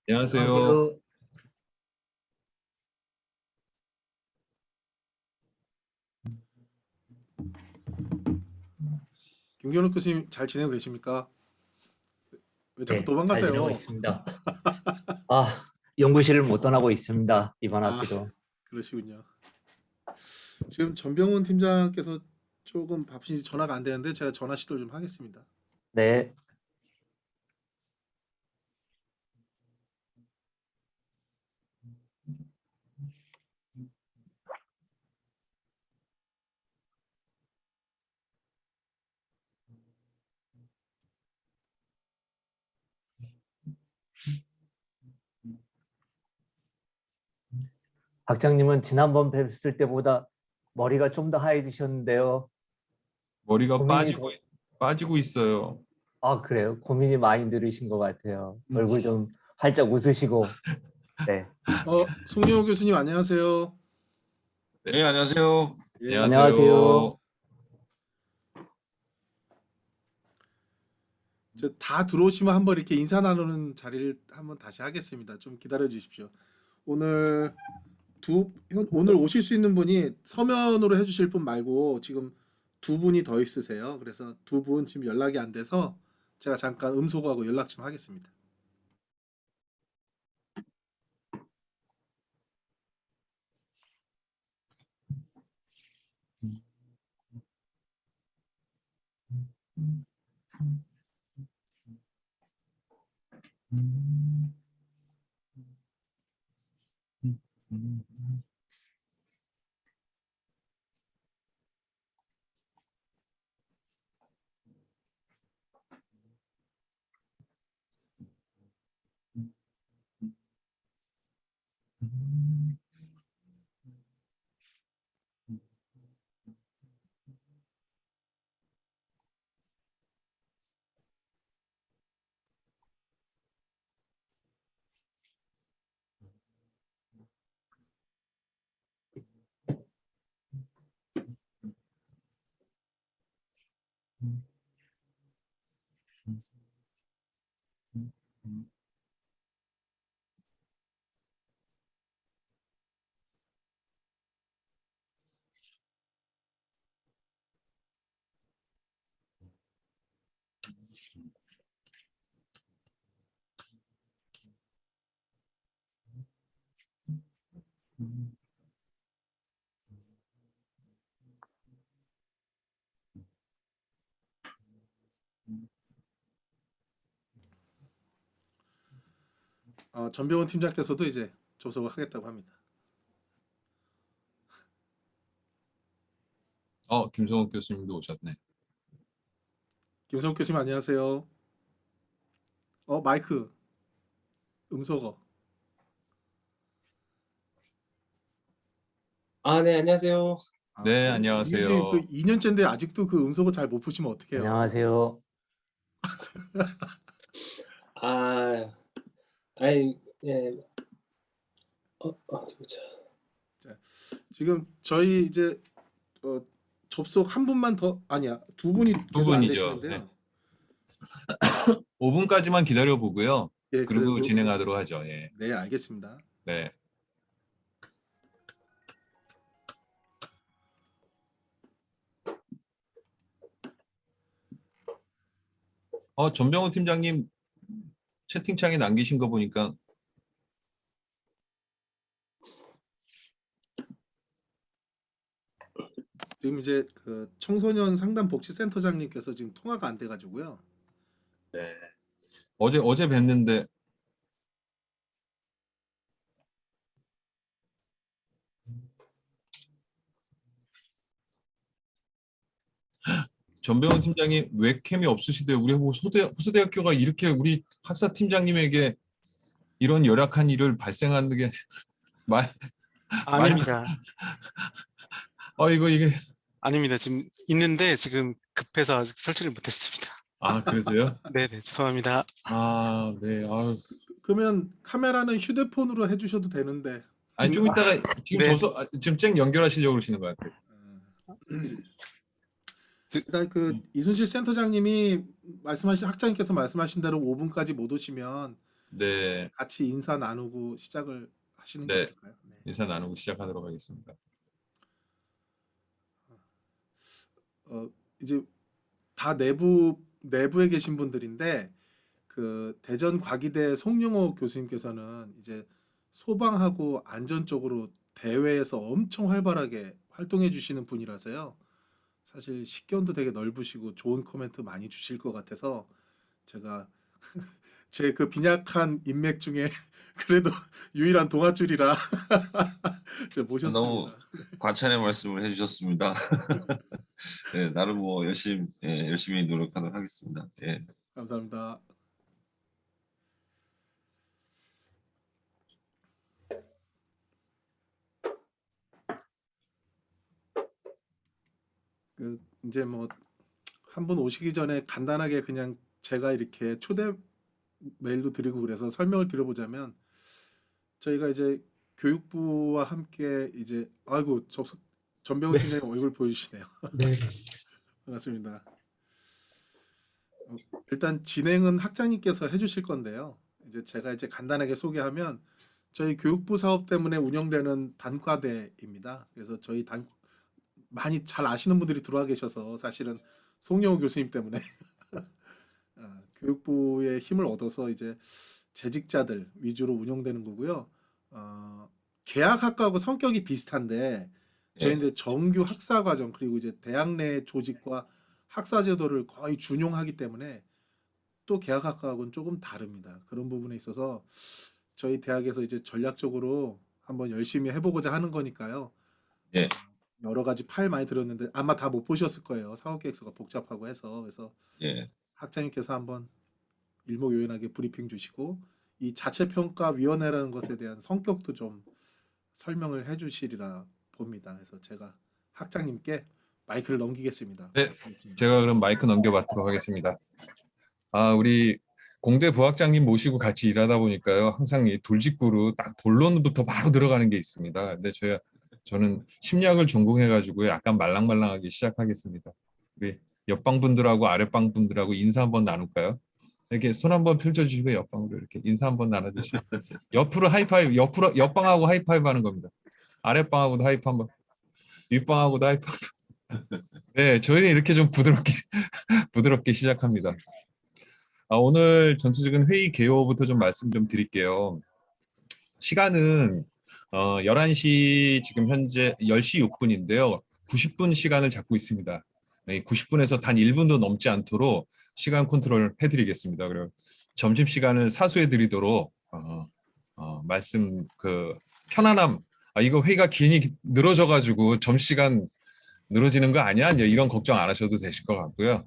안녕하세요. 안녕하세요. 김경록 교수님 잘 지내고 계십니까? 왜 자꾸 네, 잘 지내고 도망가세요? 있습니다. 연구실을 못 떠나고 있습니다. 이번 아, 학기도. 그러시군요. 지금 전병훈 팀장께서 조금 바쁘신지 전화가 안 되는데 제가 전화 시도를 좀 하겠습니다. 네, 학장님은 지난번 뵀을 때보다 머리가 좀 더 하얘지셨는데요. 머리가 고민이 빠지고 있어요. 그래요? 고민이 많이 늘으신 것 같아요. 얼굴 좀 활짝 웃으시고. 네, 송영호 교수님 안녕하세요. 네, 안녕하세요. 예, 안녕하세요. 다 들어오시면 한번 이렇게 인사 나누는 자리를 한번 다시 하겠습니다. 좀 기다려 주십시오. 오늘 오늘 오실 수 있는 분이 서면으로 해주실 분 말고 지금 두 분이 더 있으세요. 그래서 두 분 지금 연락이 안 돼서 제가 잠깐 음소거하고 연락 좀 하겠습니다. 전병훈 팀장께서도 이제 접속을 하겠다고 합니다. 김성욱 교수님도 오셨네. 김성욱 교수님 안녕하세요. 마이크 음소거. 네, 안녕하세요. 네, 김 안녕하세요. 교수님 그 2년째인데 아직도 그 음소거 잘 못 푸시면 어떡해요? 안녕하세요. 아, 아이, 예, 보자. 지금 저희 이제 접속 한 분만 더 아니야 두 분이 두 계속 안 분이죠. 되시는데요. 5분까지만 기다려 보고요. 예, 그리고 진행하도록 하죠. 예. 네, 알겠습니다. 네. 전병훈 팀장님 채팅창에 남기신 거 보니까 지금 이제 그 청소년 상담 복지센터장님께서 지금 통화가 안 돼가지고요. 네. 어제 뵀는데 전병훈 팀장님 웹캠이 없으시대요. 우리 호수대학교가 이렇게 우리 학사 팀장님에게 이런 열악한 일을 발생하는 게 아닙니다. 이게 아닙니다. 지금 있는데 지금 급해서 아직 설치를 못했습니다. 그러세요? 네네, 죄송합니다. 네. 그러면 카메라는 휴대폰으로 해주셔도 되는데. 아니 좀 이따가 지금 네. 지금 쨍 연결하시려고 그러시는 것 같아요. 일단 이순실 센터장님이 학장님께서 말씀하신 대로 5분까지 못 오시면 네, 같이 인사 나누고 시작을 하시는 게 네. 어떨까요? 네. 인사 나누고 시작하도록 하겠습니다. 이제 다 내부에 계신 분들인데 그 대전 과기대 송영호 교수님께서는 이제 소방하고 안전 쪽으로 대외에서 엄청 활발하게 활동해 주시는 분이라서요. 사실 식견도 되게 넓으시고 좋은 코멘트 많이 주실 것 같아서 제가 제 그 빈약한 인맥 중에 그래도 유일한 동아줄이라 제가 너무 모셨습니다. 과찬의 말씀을 해주셨습니다. 네, 나름 뭐 열심히 노력하도록 하겠습니다. 예. 감사합니다. 그 이제 뭐 한 분 오시기 전에 간단하게 그냥 제가 이렇게 초대 메일도 드리고 그래서 설명을 드려보자면 저희가 이제 교육부와 함께 이제 아이고 접속 전병훈 팀장님 얼굴 보여주시네요. 네. 반갑습니다. 일단 진행은 학장님께서 해주실 건데요. 이제 제가 이제 간단하게 소개하면 저희 교육부 사업 때문에 운영되는 단과대입니다. 그래서 저희 많이 잘 아시는 분들이 들어와 계셔서 사실은 송영호 교수님 때문에 교육부의 힘을 얻어서 이제 재직자들 위주로 운영되는 거고요. 계약학과하고 성격이 비슷한데 저희 예. 이제 정규 학사 과정 그리고 이제 대학 내 조직과 학사 제도를 거의 준용하기 때문에 또 계약학과하고는 조금 다릅니다. 그런 부분에 있어서 저희 대학에서 이제 전략적으로 한번 열심히 해보고자 하는 거니까요. 예. 여러 가지 파일 많이 들었는데 아마 다 못 보셨을 거예요. 사업계획서가 복잡하고 해서 그래서 예. 학장님께서 한번 일목요연하게 브리핑 주시고 이 자체평가위원회라는 것에 대한 성격도 좀 설명을 해주시리라 봅니다. 그래서 제가 학장님께 마이크를 넘기겠습니다. 네, 부탁드리겠습니다. 제가 그럼 마이크 넘겨받도록 하겠습니다. 우리 공대 부학장님 모시고 같이 일하다 보니까요, 항상 이 돌직구로 딱 본론부터 바로 들어가는 게 있습니다. 근데 저는 심리학을 전공해가지고 약간 말랑말랑하게 시작하겠습니다. 우리 옆방 분들하고 아랫방 분들하고 인사 한번 나눌까요? 이렇게 손 한번 펼쳐주시고 옆방으로 이렇게 인사 한번 나눠주시고 옆으로 하이파이브, 옆방하고 하이파이브 하는 겁니다. 아랫방하고도 하이파이브 한번, 윗방하고도 하이파이브. 네, 저희는 이렇게 좀 부드럽게 시작합니다. 오늘 전체적인 회의 개요부터 좀 말씀 좀 드릴게요. 시간은 11시 지금 현재 10시 6분인데요. 90분 시간을 잡고 있습니다. 90분에서 단 1분도 넘지 않도록 시간 컨트롤 해드리겠습니다. 그리고 점심시간을 사수해 드리도록 말씀 편안함, 이거 회의가 괜히 늘어져가지고 점심시간 늘어지는 거 아니야? 이제 이런 걱정 안 하셔도 되실 것 같고요.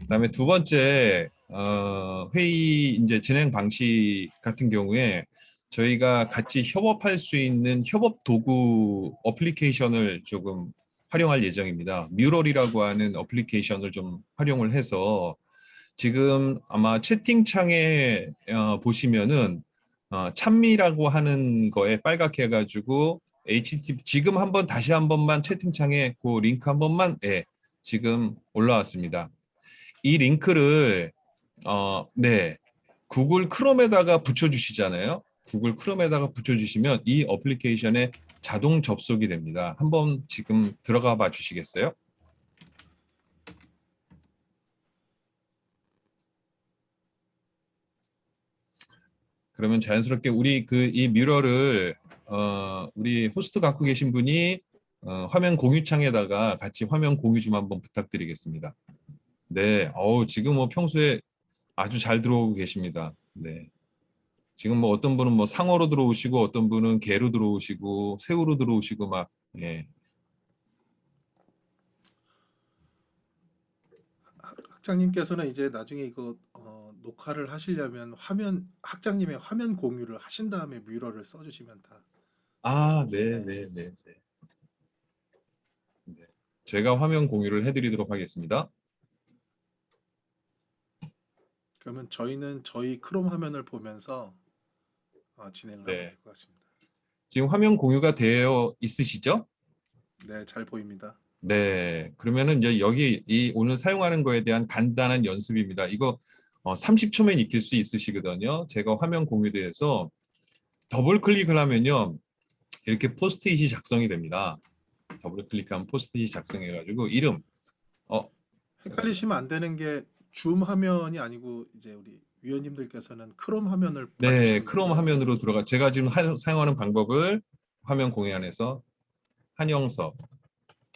그다음에 두 번째 회의 이제 진행 방식 같은 경우에 저희가 같이 협업할 수 있는 협업 도구 어플리케이션을 조금 활용할 예정입니다. 뮤럴이라고 하는 어플리케이션을 좀 활용을 해서 지금 아마 채팅창에 보시면은 찬미라고 하는 거에 빨갛게 해가지고 HTTP 지금 한번 다시 한 번만 채팅창에 그 링크 한 번만 지금 올라왔습니다. 이 링크를 네, 구글 크롬에다가 붙여주시잖아요. 구글 크롬에다가 붙여주시면 이 어플리케이션에 자동 접속이 됩니다. 한번 지금 들어가 봐 주시겠어요? 그러면 자연스럽게 우리 이 뮤럴을 우리 호스트 갖고 계신 분이 화면 공유창에다가 같이 화면 공유 좀 한번 부탁드리겠습니다. 네, 지금 뭐 평소에 아주 잘 들어오고 계십니다. 네. 지금 뭐 어떤 분은 뭐 상어로 들어오시고 어떤 분은 개로 들어오시고 새우로 들어오시고 막 예. 학장님께서는 이제 나중에 이거 녹화를 하시려면 학장님의 화면 공유를 하신 다음에 뮤럴을 써주시면 다. 네. 제가 화면 공유를 해드리도록 하겠습니다. 그러면 저희는 저희 크롬 화면을 보면서 진행을 하면 네. 될 것 같습니다. 지금 화면 공유가 되어 있으시죠? 네, 잘 보입니다. 네. 그러면은 이제 여기 오늘 사용하는 거에 대한 간단한 연습입니다. 이거 30초면 익힐 수 있으시거든요. 제가 화면 공유대에서 더블 클릭을 하면요. 이렇게 포스트잇이 작성이 됩니다. 더블 클릭하면 포스트잇이 작성해가지고 이름, 헷갈리시면 안 되는 게 줌 화면이 아니고 이제 우리 위원님들께서는 크롬 화면을 네, 봐주시는 크롬 건데요. 화면으로 들어가. 제가 지금 사용하는 방법을 화면 공유안에서 한영석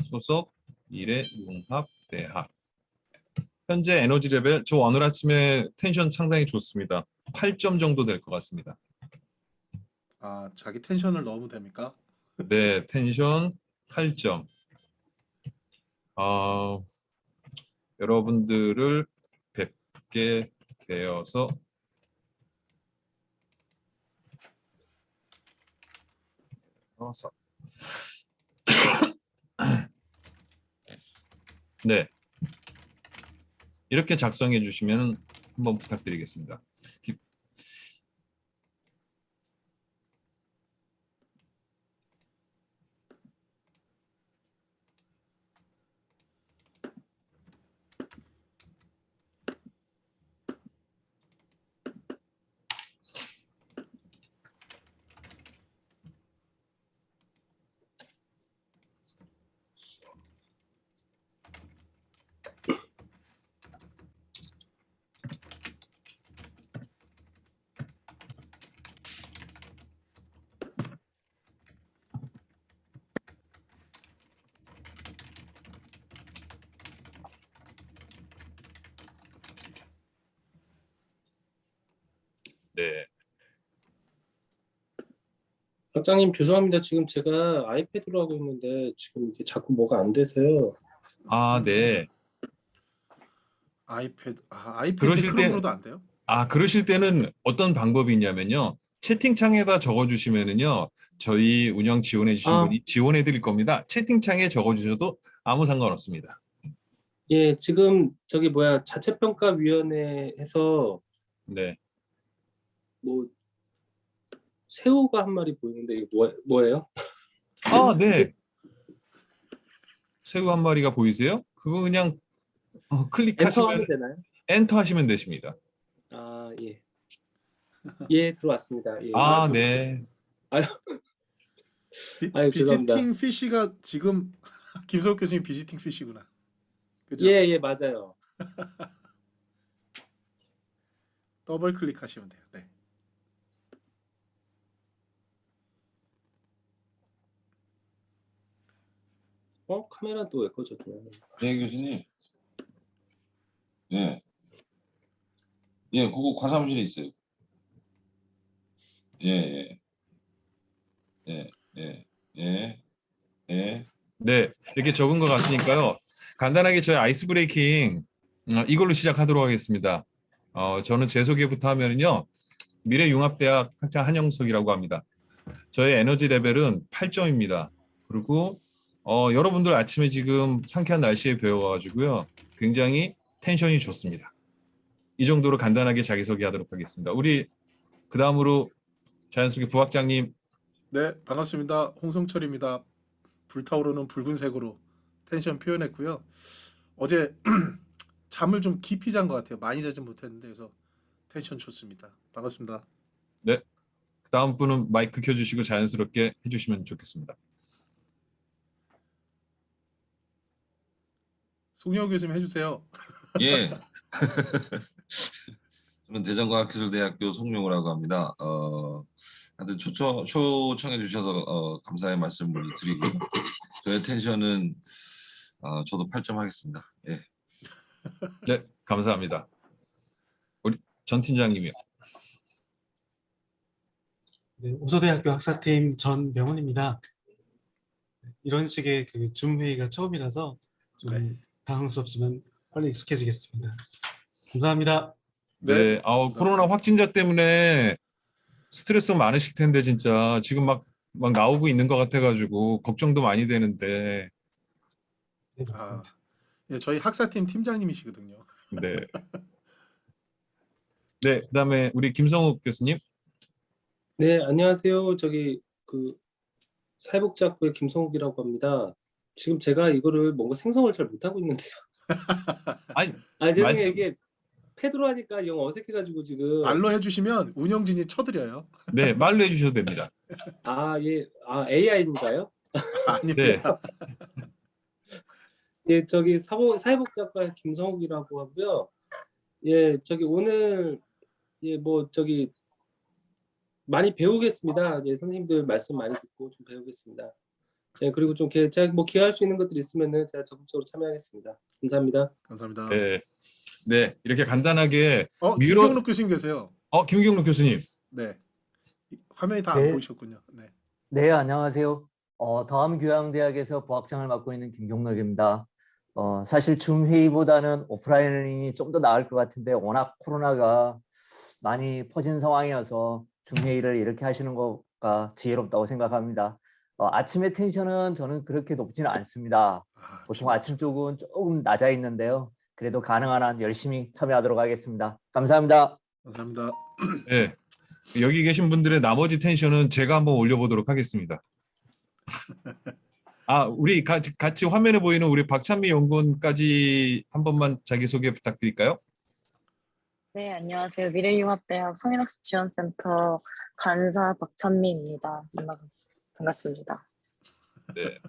소속 미래융합대학. 현재 에너지 레벨 저 오늘 아침에 텐션 상당히 좋습니다. 8점 정도 될 것 같습니다. 아, 자기 텐션을 넣으면 됩니까? 네, 텐션 8점. 여러분들을 뵙게 되어서 네, 이렇게 작성해 주시면 한번 부탁드리겠습니다. 네, 학장님 죄송합니다. 지금 제가 아이패드로 하고 있는데 지금 이게 자꾸 뭐가 안 돼서요. 네. 아이패드 그러실 때- 크롬으로도 안 돼요? 그러실 때는 어떤 방법이 있냐면요. 채팅창에다 적어주시면은요. 저희 운영 지원해 주신 분이 지원해 드릴 겁니다. 채팅창에 적어주셔도 아무 상관없습니다. 예, 지금 저기 뭐야 자체평가위원회에서 네. 뭐 새우가 한 마리 보이는데 이게 뭐예요? 네. 새우 한 마리가 보이세요? 그거 그냥 엔터 클릭하시면 하면 되나요? 엔터 하시면 되십니다. 아, 예. 예, 들어왔습니다. 예. 네. 아유, 죄송합니다. 비지팅 피쉬가 지금 김석욱 교수님 비지팅 피쉬구나. 그죠? 예, 예, 맞아요. 더블 클릭하시면 돼요. 네. 카메라 또 왜 꺼졌냐? 네, 교수님. 예. 예, 그거 과사무실에 있어요. 예, 예. 예, 예. 예. 네. 이렇게 적은 것 같으니까요. 간단하게 저희 아이스 브레이킹 이걸로 시작하도록 하겠습니다. 저는 제 소개부터 하면은요. 미래융합대학 학장 한영석이라고 합니다. 저의 에너지 레벨은 8점입니다. 그리고 여러분들 아침에 지금 상쾌한 날씨에 배워가지고요. 굉장히 텐션이 좋습니다. 이 정도로 간단하게 자기소개하도록 하겠습니다. 우리 그 다음으로 자연스럽게 부학장님. 네, 반갑습니다. 홍성철입니다. 불타오르는 붉은색으로 텐션 표현했고요. 어제 잠을 좀 깊이 잔 것 같아요. 많이 자진 못했는데 그래서 텐션 좋습니다. 반갑습니다. 네. 그 다음 분은 마이크 켜주시고 자연스럽게 해주시면 좋겠습니다. 송영호 교수님 해주세요. 예. 저는 대전과학기술대학교 송영우라고 합니다. 하여튼 초청해 주셔서 감사의 말씀을 드리고 저의 텐션은 저도 8점 하겠습니다. 예. 네, 감사합니다. 우리 전 팀장님이요. 네, 오서대학교 학사팀 전명훈입니다. 이런 식의 그 줌 회의가 처음이라서 좀 네. 당황스럽지만 빨리 익숙해지겠습니다. 감사합니다. 네, 고맙습니다. 코로나 확진자 때문에 스트레스 많으실 텐데 진짜 지금 막 나오고 있는 것 같아가지고 걱정도 많이 되는데. 네, 맞습니다. 예, 저희 학사팀 팀장님이시거든요. 네. 네, 그다음에 우리 김성욱 교수님. 네, 안녕하세요. 저기 그 사회복지학부의 김성욱이라고 합니다. 지금 제가 이거를 뭔가 생성을 잘 못하고 있는데요. 아니, 죄송해요. 말씀- 이게 패드로 하니까 영 어색해가지고 지금. 말로 해주시면 운영진이 쳐드려요. 네, 말로 해주셔도 됩니다. 아, 예. 아, AI인가요? 네. 아닙니다. 예, 저기 사회복지학과 김성욱이라고 하고요. 예, 저기 오늘 예, 뭐 저기 많이 배우겠습니다. 예, 선생님들 말씀 많이 듣고 좀 배우겠습니다. 예, 그리고 좀 제가 뭐 기여할 수 있는 것들 있으면은 제가 적극적으로 참여하겠습니다. 감사합니다. 감사합니다. 네, 네, 이렇게 간단하게 김경록 교수님 계세요. 김경록 교수님. 네. 화면이 다 안 네. 보이셨군요. 네. 네, 안녕하세요. 더함교양대학에서 부학장을 맡고 있는 김경록입니다. 사실 줌 회의보다는 오프라인이 좀 더 나을 것 같은데 워낙 코로나가 많이 퍼진 상황이어서 줌 회의를 이렇게 하시는 거가 지혜롭다고 생각합니다. 아침의 텐션은 저는 그렇게 높지는 않습니다. 보통 아침 쪽은 조금 낮아 있는데요. 그래도 가능한 한 열심히 참여하도록 하겠습니다. 감사합니다. 감사합니다. 네, 여기 계신 분들의 나머지 텐션은 제가 한번 올려보도록 하겠습니다. 우리 같이 화면에 보이는 우리 박찬미 연구원까지 한 번만 자기소개 부탁드릴까요? 네, 안녕하세요. 미래융합대학 성인학습지원센터 간사 박찬미입니다. 만나서 반갑습니다. 네,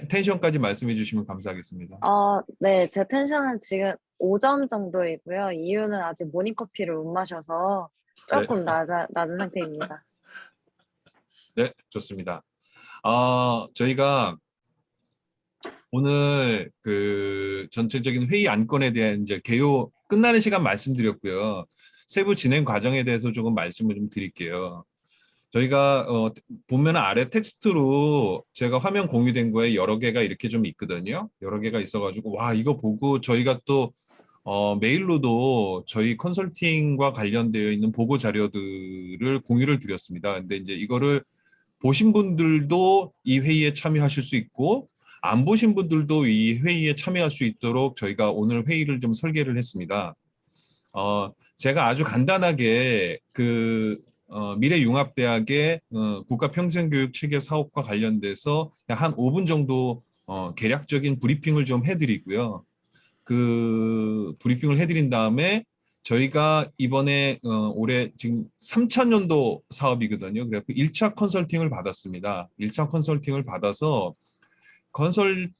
텐션까지 말씀해 주시면 감사하겠습니다. 네, 제 텐션은 지금 5점 정도이고요. 이유는 아직 모닝커피를 못 마셔서 조금 낮은 상태입니다. 네, 좋습니다. 저희가 오늘 그 전체적인 회의 안건에 대한 이제 개요 끝나는 시간 말씀드렸고요. 세부 진행 과정에 대해서 조금 말씀을 좀 드릴게요. 저희가 보면 아래 텍스트로 제가 화면 공유된 거에 여러 개가 이렇게 좀 있거든요. 여러 개가 있어가지고 와 이거 보고 저희가 또 메일로도 저희 컨설팅과 관련되어 있는 보고 자료들을 공유를 드렸습니다. 근데 이제 이거를 보신 분들도 이 회의에 참여하실 수 있고 안 보신 분들도 이 회의에 참여할 수 있도록 저희가 오늘 회의를 좀 설계를 했습니다. 제가 아주 간단하게 미래융합대학의 국가평생교육체계 사업과 관련돼서 한 5분 정도 개략적인 브리핑을 좀 해드리고요. 그 브리핑을 해드린 다음에 저희가 이번에 올해 지금 3차년도 사업이거든요. 그래서 1차 컨설팅을 받았습니다. 1차 컨설팅을 받아서 컨설팅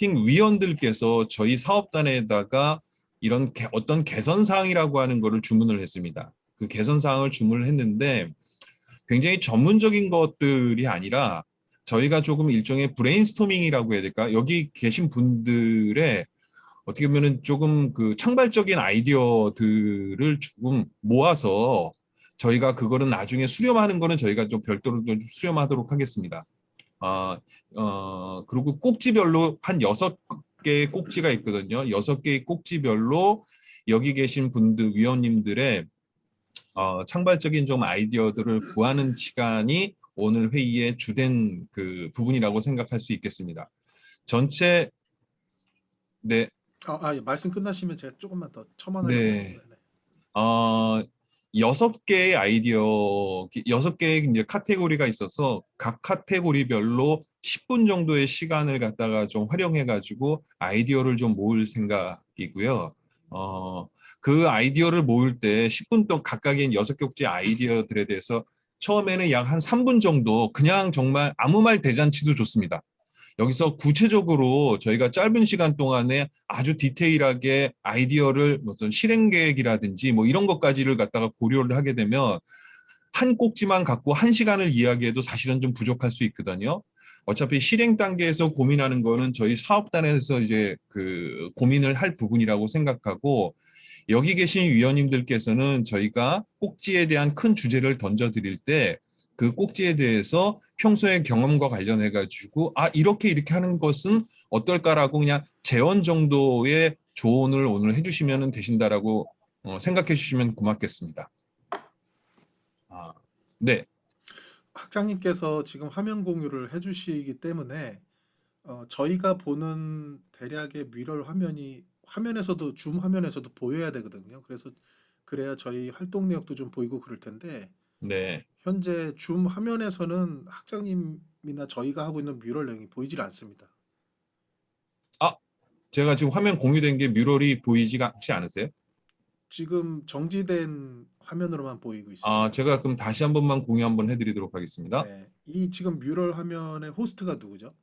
위원들께서 저희 사업단에다가 이런 어떤 개선사항이라고 하는 거를 주문을 했습니다. 그 개선사항을 주문을 했는데 굉장히 전문적인 것들이 아니라 저희가 조금 일종의 브레인스토밍이라고 해야 될까? 여기 계신 분들의 어떻게 보면은 조금 그 창발적인 아이디어들을 조금 모아서 저희가 그거는 나중에 수렴하는 거는 저희가 좀 별도로 좀 수렴하도록 하겠습니다. 그리고 꼭지별로 한 6개의 꼭지가 있거든요. 6개의 꼭지별로 여기 계신 분들, 위원님들의 창발적인 좀 아이디어들을 구하는 시간이 오늘 회의의 주된 그 부분이라고 생각할 수 있겠습니다. 전체 네. 예, 말씀 끝나시면 제가 조금만 더 첨언하려고 네. 했습니다. 네. 6개의 아이디어, 6개의 이제 카테고리가 있어서 각 카테고리별로 10분 정도의 시간을 갖다가 좀 활용해가지고 아이디어를 좀 모을 생각이고요. 그 아이디어를 모을 때 10분 동안 각각의 6개 아이디어들에 대해서 처음에는 약 한 3분 정도 그냥 정말 아무 말 대잔치도 좋습니다. 여기서 구체적으로 저희가 짧은 시간 동안에 아주 디테일하게 아이디어를 무슨 실행 계획이라든지 뭐 이런 것까지를 갖다가 고려를 하게 되면 한 꼭지만 갖고 1시간을 이야기해도 사실은 좀 부족할 수 있거든요. 어차피 실행 단계에서 고민하는 거는 저희 사업단에서 이제 그 고민을 할 부분이라고 생각하고 여기 계신 위원님들께서는 저희가 꼭지에 대한 큰 주제를 던져드릴 때 그 꼭지에 대해서 평소의 경험과 관련해 가지고 이렇게 하는 것은 어떨까라고 그냥 제언 정도의 조언을 오늘 해주시면 되신다라고 생각해 주시면 고맙겠습니다. 네. 학장님께서 지금 화면 공유를 해주시기 때문에 저희가 보는 대략의 미럴 화면이 화면에서도 줌 화면에서도 보여야 되거든요. 그래서 그래야 저희 활동 내역도 좀 보이고 그럴 텐데 네. 현재 줌 화면에서는 학장님이나 저희가 하고 있는 뮤럴 내용이 보이질 않습니다. 제가 지금 화면 공유된 게 뮤럴이 보이지가 않지 않으세요? 지금 정지된 화면으로만 보이고 있습니다. 아, 제가 그럼 다시 한 번만 공유 한번 해드리도록 하겠습니다. 네, 이 지금 뮤럴 화면의 호스트가 누구죠?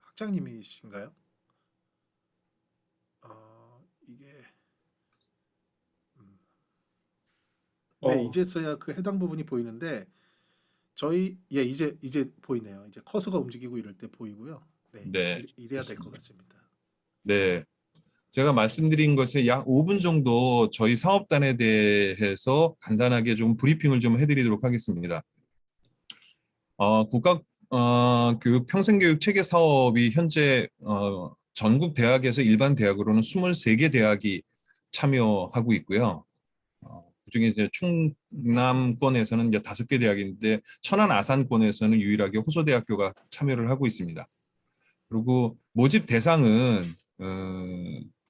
학장님이신가요? 이게 네, 어. 이제서야 그 해당 부분이 보이는데 저희 이제 보이네요. 이제 커서가 움직이고 이럴 때 보이고요. 네, 네, 이래야 될 것 같습니다. 네. 제가 말씀드린 것에 약 5분 정도 저희 사업단에 대해서 간단하게 좀 브리핑을 좀 해드리도록 하겠습니다. 국가 교육 평생교육 체계 사업이 현재 전국 대학에서 일반 대학으로는 23개 대학이 참여하고 있고요. 그중에 이제 충남권에서는 이제 5개 대학인데 천안 아산권에서는 유일하게 호서대학교가 참여를 하고 있습니다. 그리고 모집 대상은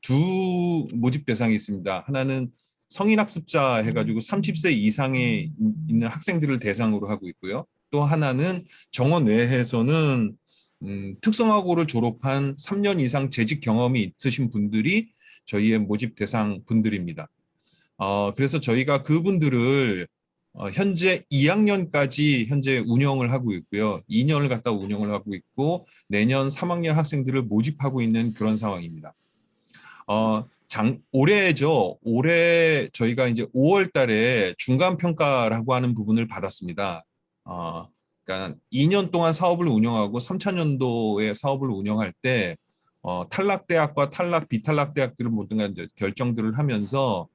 두 모집 대상이 있습니다. 하나는 성인학습자 해가지고 30세 이상에 있는 학생들을 대상으로 하고 있고요. 또 하나는 정원 외에서는 특성화고를 졸업한 3년 이상 재직 경험이 있으신 분들이 저희의 모집 대상 분들입니다. 그래서 저희가 그분들을 현재 2학년까지 현재 운영을 하고 있고요. 2년을 갖다 운영을 하고 있고 내년 3학년 학생들을 모집하고 있는 그런 상황입니다. 올해죠. 올해 저희가 이제 5월 달에 중간 평가라고 하는 부분을 받았습니다. 그러니까 2년 동안 사업을 운영하고 3차년도에 사업을 운영할 때 탈락대학과 탈락 비탈락대학들을 모든 이제 결정들을 하면서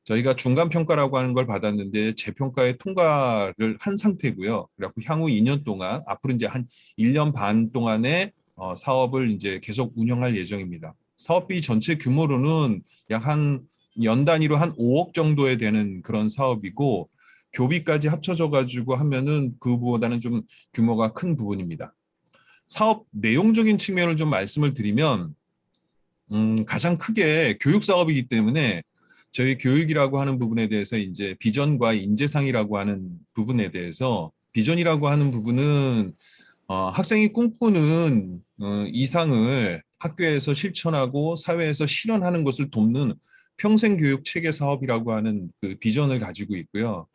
저희가 중간 평가라고 하는 걸 받았는데 재평가에 통과를 한 상태고요. 그래갖고 향후 2년 동안 앞으로 이제 한 1년 반 동안의 사업을 이제 계속 운영할 예정입니다. 사업비 전체 규모로는 약 한 연 단위로 한 5억 정도에 되는 그런 사업이고 교비까지 합쳐져 가지고 하면은 그보다는 좀 규모가 큰 부분입니다. 사업 내용적인 측면을 좀 말씀을 드리면 가장 크게 교육 사업이기 때문에 저희 교육이라고 하는 부분에 대해서 이제 비전과 인재상이라고 하는 부분에 대해서 비전이라고 하는 부분은 학생이 꿈꾸는 이상을 학교에서 실천하고 사회에서 실현하는 것을 돕는 평생교육 체계 사업이라고 하는 그 비전을 가지고 있고요.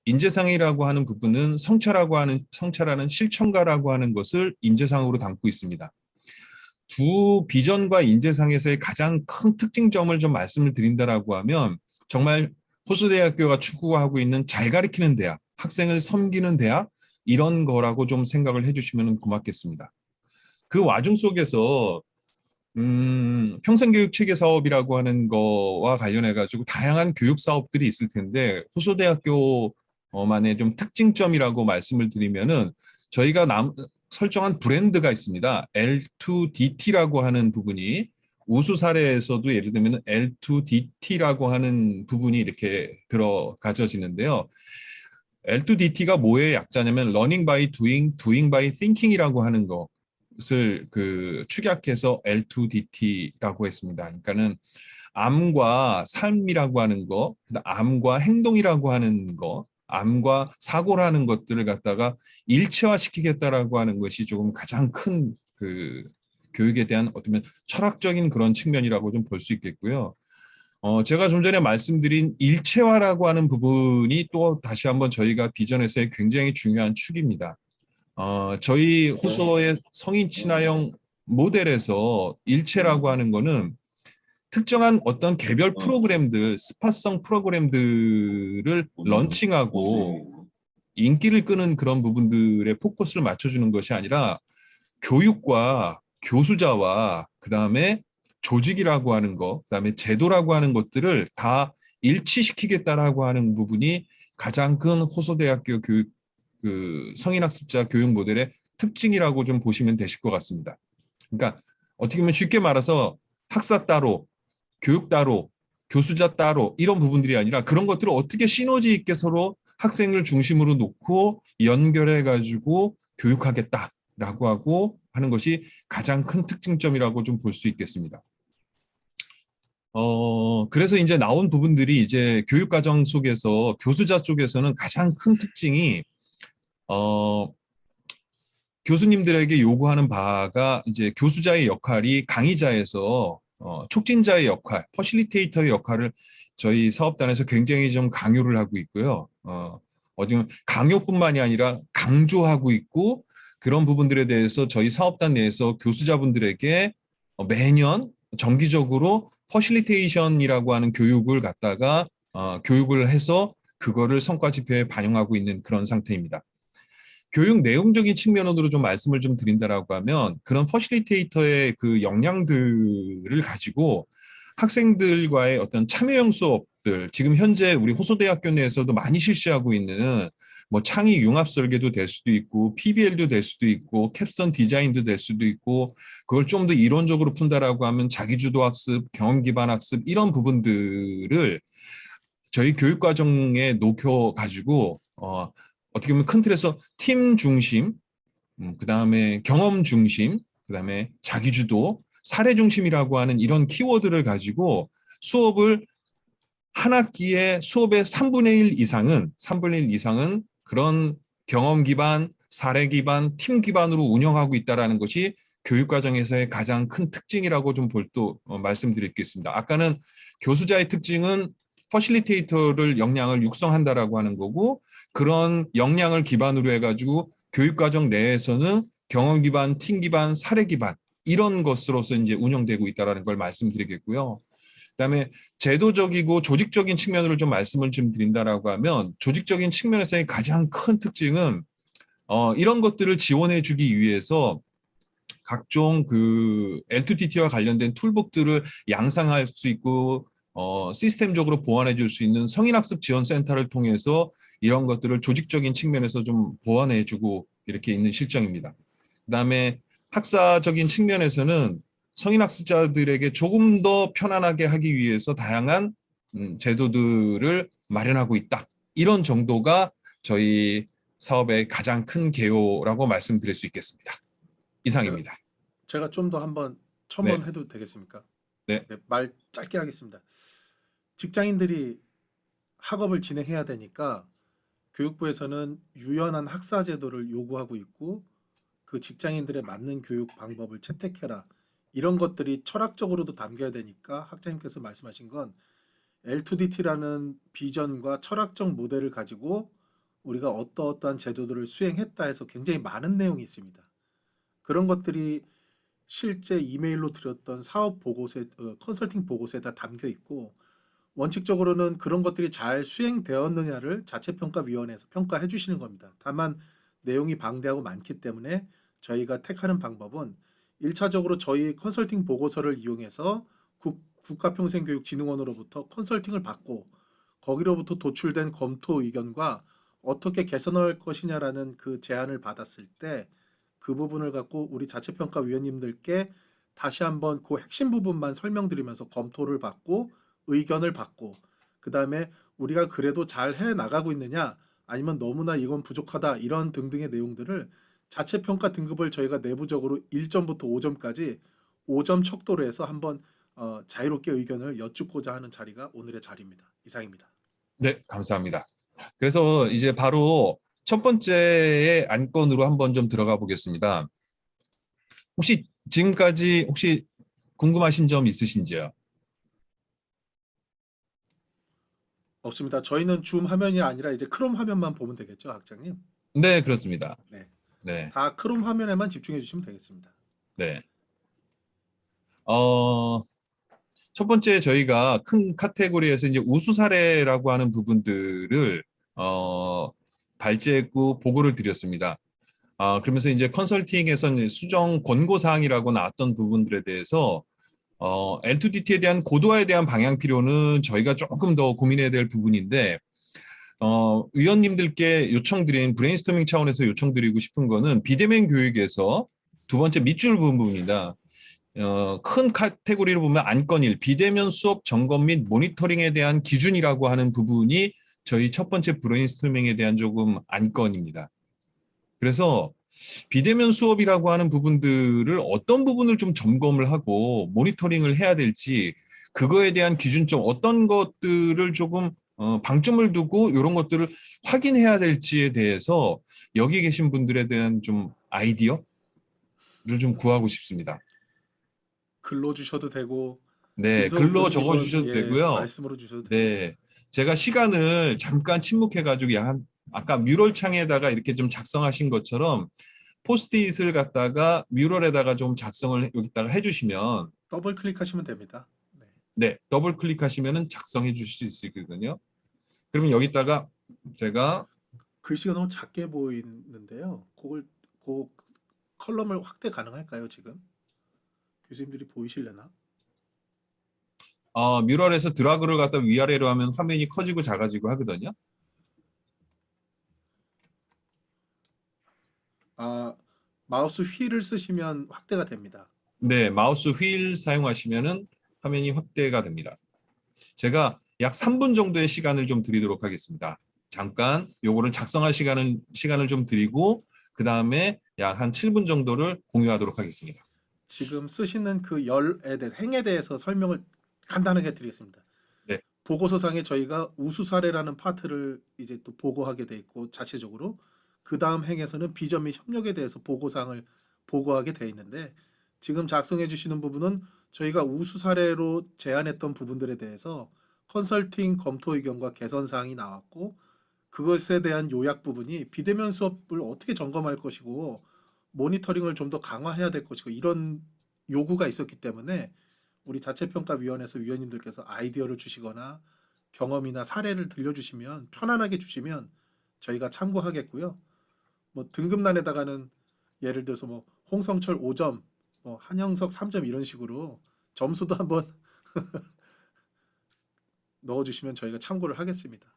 인재상이라고 하는 부분은 성찰하는 실천가라고 하는 것을 인재상으로 담고 있습니다. 두 비전과 인재상에서의 가장 큰 특징점을 좀 말씀을 드린다라고 하면 정말 호수대학교가 추구하고 있는 잘 가르치는 대학, 학생을 섬기는 대학 이런 거라고 좀 생각을 해주시면 고맙겠습니다. 그 와중 속에서 평생교육 체계 사업이라고 하는 거와 관련해 가지고 다양한 교육 사업들이 있을 텐데 호수대학교만의 좀 특징점이라고 말씀을 드리면은 저희가 설정한 브랜드가 있습니다. L2DT라고 하는 부분이 우수 사례에서도 예를 들면 L2DT라고 하는 부분이 이렇게 들어가져지는데요. L2DT가 뭐의 약자냐면 Learning by Doing, Doing by Thinking이라고 하는 것을 축약해서 L2DT라고 했습니다. 그러니까는 암과 삶이라고 하는 거, 암과 행동이라고 하는 거, 암과 사고라는 것들을 갖다가 일체화시키겠다라고 하는 것이 조금 가장 큰 그 교육에 대한 어떤 철학적인 그런 측면이라고 좀 볼 수 있겠고요. 제가 좀 전에 말씀드린 일체화라고 하는 부분이 또 다시 한번 저희가 비전에서의 굉장히 중요한 축입니다. 저희 호소의 성인 친화형 모델에서 일체라고 하는 거는 특정한 어떤 개별 프로그램들, 스팟성 프로그램들을 런칭하고 인기를 끄는 그런 부분들에 포커스를 맞춰주는 것이 아니라 교육과 교수자와 그다음에 조직이라고 하는 것, 그다음에 제도라고 하는 것들을 다 일치시키겠다라고 하는 부분이 가장 큰 호소대학교 교육 성인학습자 교육 모델의 특징이라고 좀 보시면 되실 것 같습니다. 그러니까 어떻게 보면 쉽게 말해서 학사 따로, 교육 따로, 교수자 따로 이런 부분들이 아니라 그런 것들을 어떻게 시너지 있게 서로 학생을 중심으로 놓고 연결해 가지고 교육하겠다라고 하고 하는 것이 가장 큰 특징점이라고 좀 볼 수 있겠습니다. 그래서 이제 나온 부분들이 이제 교육과정 속에서 교수자 쪽에서는 가장 큰 특징이 교수님들에게 요구하는 바가 이제 교수자의 역할이 강의자에서 촉진자의 역할, 퍼실리테이터의 역할을 저희 사업단에서 굉장히 좀 강요를 하고 있고요. 어디 보면 강요뿐만이 아니라 강조하고 있고 그런 부분들에 대해서 저희 사업단 내에서 교수자분들에게 매년 정기적으로 퍼실리테이션이라고 하는 교육을 갖다가 교육을 해서 그거를 성과 지표에 반영하고 있는 그런 상태입니다. 교육 내용적인 측면으로 좀 말씀을 좀 드린다라고 하면 그런 퍼실리테이터의 그 역량들을 가지고 학생들과의 어떤 참여형 수업들, 지금 현재 우리 호소대학교 내에서도 많이 실시하고 있는 뭐 창의 융합 설계도 될 수도 있고 PBL도 될 수도 있고 캡스톤 디자인도 될 수도 있고 그걸 좀 더 이론적으로 푼다라고 하면 자기주도 학습, 경험 기반 학습 이런 부분들을 저희 교육 과정에 녹여 가지고 어떻게 보면 큰 틀에서 팀 중심, 그다음에 경험 중심, 그다음에 자기주도, 사례 중심이라고 하는 이런 키워드를 가지고 수업을 한 학기에 수업의 3분의 1 이상은 그런 경험 기반, 사례 기반, 팀 기반으로 운영하고 있다라는 것이 교육 과정에서의 가장 큰 특징이라고 좀 말씀드리겠습니다. 아까는 교수자의 특징은 퍼실리테이터를 역량을 육성한다라고 하는 거고 그런 역량을 기반으로 해가지고 교육 과정 내에서는 경험 기반, 팀 기반, 사례 기반 이런 것으로서 이제 운영되고 있다라는 걸 말씀드리겠고요. 그다음에 제도적이고 조직적인 측면으로 좀 말씀을 좀 드린다라고 하면 조직적인 측면에서의 가장 큰 특징은 이런 것들을 지원해 주기 위해서 각종 그 L2TT와 관련된 툴북들을 양상할 수 있고 시스템적으로 보완해 줄 수 있는 성인학습 지원센터를 통해서 이런 것들을 조직적인 측면에서 좀 보완해 주고 이렇게 있는 실정입니다. 그다음에 학사적인 측면에서는 성인학습자들에게 조금 더 편안하게 하기 위해서 다양한 제도들을 마련하고 있다. 이런 정도가 저희 사업의 가장 큰 개요라고 말씀드릴 수 있겠습니다. 이상입니다. 제가 좀 더 한번 첨언해도 되겠습니까? 네. 말 짧게 하겠습니다. 직장인들이 학업을 진행해야 되니까 교육부에서는 유연한 학사 제도를 요구하고 있고 그 직장인들에 맞는 교육 방법을 채택해라. 이런 것들이 철학적으로도 담겨야 되니까 학자님께서 말씀하신 건 L2DT라는 비전과 철학적 모델을 가지고 우리가 어떠한 제도들을 수행했다 해서 굉장히 많은 내용이 있습니다. 그런 것들이 실제 이메일로 드렸던 사업 보고서에 컨설팅 보고서에 다 담겨 있고 원칙적으로는 그런 것들이 잘 수행되었느냐를 자체평가위원회에서 평가해 주시는 겁니다. 다만 내용이 방대하고 많기 때문에 저희가 택하는 방법은 1차적으로 저희 컨설팅 보고서를 이용해서 국가평생교육진흥원으로부터 컨설팅을 받고 거기로부터 도출된 검토 의견과 어떻게 개선할 것이냐라는 그 제안을 받았을 때 그 부분을 갖고 우리 자체평가위원님들께 다시 한번 그 핵심 부분만 설명드리면서 검토를 받고 의견을 받고 그 다음에 우리가 그래도 잘 해나가고 있느냐 아니면 너무나 이건 부족하다 이런 등등의 내용들을 자체평가 등급을 저희가 내부적으로 1점부터 5점까지 5점 척도로 해서 한번 자유롭게 의견을 여쭙고자 하는 자리가 오늘의 자리입니다. 이상입니다. 네, 감사합니다. 그래서 이제 바로 첫 번째의 안건으로 한번 좀 들어가 보겠습니다. 혹시 지금까지 혹시 궁금하신 점 있으신지요? 없습니다. 저희는 줌 화면이 아니라 이제 크롬 화면만 보면 되겠죠, 학장님? 네, 그렇습니다. 네. 네, 다 크롬 화면에만 집중해 주시면 되겠습니다. 네. 첫 번째 저희가 큰 카테고리에서 이제 우수 사례라고 하는 부분들을 발제했고 보고를 드렸습니다. 그러면서 이제 컨설팅에서는 수정 권고 사항이라고 나왔던 부분들에 대해서 L2DT에 대한 고도화에 대한 방향표는 저희가 조금 더 고민해야 될 부분인데 의원님들께 요청드린 브레인스토밍 차원에서 요청드리고 싶은 거는 비대면 교육에서 두 번째 밑줄 부분입니다. 큰 카테고리로 보면 안건 1, 비대면 수업 점검 및 모니터링에 대한 기준이라고 하는 부분이 저희 첫 번째 브레인스토밍에 대한 조금 안건입니다. 그래서 비대면 수업이라고 하는 부분들을 어떤 부분을 좀 점검을 하고 모니터링을 해야 될지 그거에 대한 기준점 어떤 것들을 조금 방점을 두고 이런 것들을 확인해야 될지에 대해서 여기 계신 분들에 대한 좀 아이디어를 좀 구하고 싶습니다. 글로 주셔도 되고 네, 김성욱 글로 교수님은, 적어주셔도 예, 되고요. 말씀으로 주셔도 됩니다. 네, 제가 시간을 잠깐 침묵해가지고 아까 뮤럴 창에다가 이렇게 좀 작성하신 것처럼 포스트잇을 갖다가 뮤럴에다가 좀 작성을 여기다가 해주시면 더블 클릭하시면 됩니다. 네. 네, 더블 클릭하시면은 작성해 주실 수 있거든요. 그러면 여기다가 제가 글씨가 너무 작게 보이는데요. 그 컬럼을 확대 가능할까요, 지금? 교수님들이 보이시려나? 뮤럴에서 드래그를 갖다 위아래로 하면 화면이 커지고 작아지고 하거든요. 아, 마우스 휠을 쓰시면 확대가 됩니다. 네, 마우스 휠 사용하시면은 화면이 확대가 됩니다. 제가 약 3분 정도의 시간을 좀 드리도록 하겠습니다. 잠깐 요거를 작성할 시간을 좀 드리고 그 다음에 약 한 7분 정도를 공유하도록 하겠습니다. 지금 쓰시는 그 행에 대해서 설명을 간단하게 드리겠습니다. 네. 보고서상에 저희가 우수 사례라는 파트를 이제 또 보고하게 돼 있고 자체적으로 그 다음 행에서는 비전 및 협력에 대해서 보고사항을 보고하게 돼 있는데 지금 작성해 주시는 부분은 저희가 우수 사례로 제안했던 부분들에 대해서 컨설팅 검토 의견과 개선 사항이 나왔고 그것에 대한 요약 부분이 비대면 수업을 어떻게 점검할 것이고 모니터링을 좀 더 강화해야 될 것이고 이런 요구가 있었기 때문에 우리 자체평가위원회에서 위원님들께서 아이디어를 주시거나 경험이나 사례를 들려주시면 편안하게 주시면 저희가 참고하겠고요. 뭐 등급란에다가는 예를 들어서 뭐 홍성철 5점, 뭐 한영석 3점 이런 식으로 점수도 한번 넣어주시면 저희가 참고를 하겠습니다.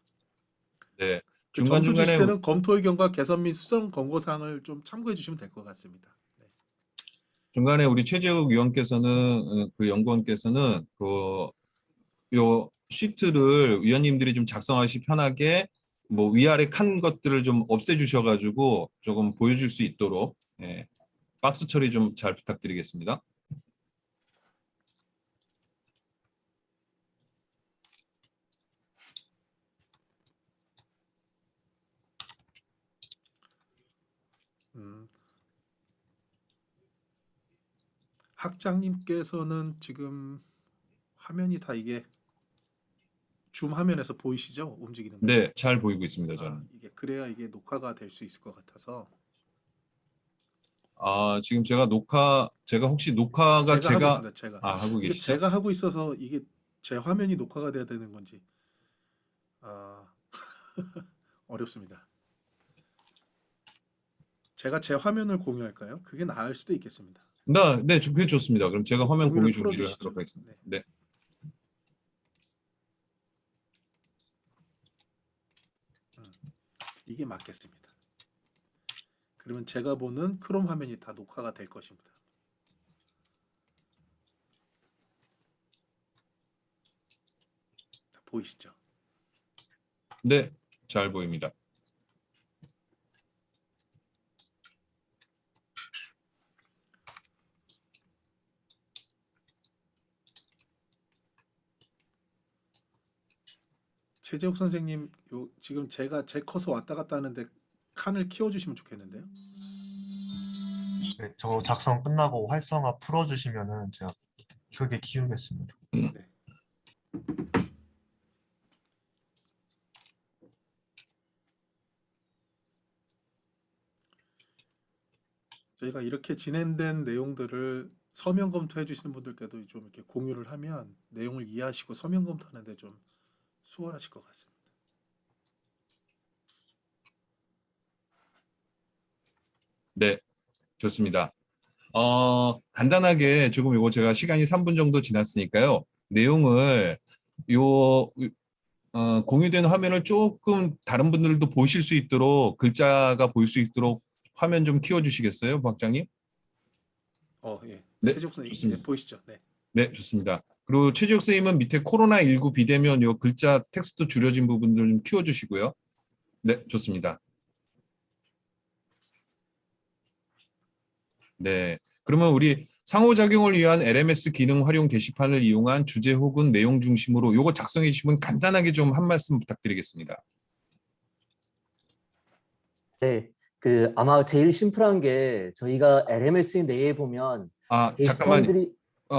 네, 그 점수 주실 중간중간에 때는 검토 의견과 개선 및 수정 권고 사항을 좀 참고해 주시면 될 것 같습니다. 네. 중간에 우리 최재욱 위원께서는 그 연구원께서는 요 시트를 위원님들이 좀 작성하시 편하게 뭐 위아래 칸 것들을 좀 없애 주셔가지고 조금 보여줄 수 있도록 예, 박스 처리 좀 잘 부탁드리겠습니다. 음, 학장님께서는 지금 화면이 다 이게 줌 화면에서 보이시죠? 움직이는 거. 네, 잘 보이고 있습니다, 저는. 이게 그래야 이게 녹화가 될 수 있을 것 같아서 지금 제가 혹시 녹화가 제가 하고 있습니다. 제가 하고 이게 계시죠? 제가 하고 있어서 이게 제 화면이 녹화가 돼야 되는 건지 어렵습니다. 제가 제 화면을 공유할까요? 그게 나을 수도 있겠습니다. 네, 그게 좋습니다. 그럼 제가 화면 공유를 공유 준비를 풀어주시죠. 하도록 하겠습니다. 네. 네. 이게 맞겠습니다. 그러면 제가 보는 크롬 화면이 다 녹화가 될 것입니다. 다 보이시죠? 네, 잘 보입니다. 최재욱 선생님, 지금 제가 제 커서 왔다 갔다 하는데 칸을 키워주시면 좋겠는데요. 네, 저 작성 끝나고 활성화 풀어주시면은 제가 크게 키우겠습니다. 네. 저희가 이렇게 진행된 내용들을 서면 검토해 주시는 분들께도 좀 이렇게 공유를 하면 내용을 이해하시고 서면 검토하는데 좀 수월하실 것 같습니다. 네, 좋습니다. 간단하게 조금 이거 제가 시간이 3분 정도 지났으니까요. 내용을 공유된 화면을 조금 다른 분들도 보실 수 있도록 글자가 보일 수 있도록 화면 좀 키워주시겠어요, 부학장님? 예. 네, 최재욱 선생님 좋습니다. 보이시죠? 네. 네, 좋습니다. 그리고 최지혁 선생님은 밑에 코로나19 비대면 요 글자 텍스트 줄여진 부분들 좀 키워주시고요. 네, 좋습니다. 네, 그러면 우리 상호작용을 위한 LMS 기능 활용 게시판을 이용한 주제 혹은 내용 중심으로 요거 작성해 주시면 간단하게 좀 한 말씀 부탁드리겠습니다. 네, 아마 제일 심플한 게 저희가 LMS 내에 보면 잠깐만, 게시판들이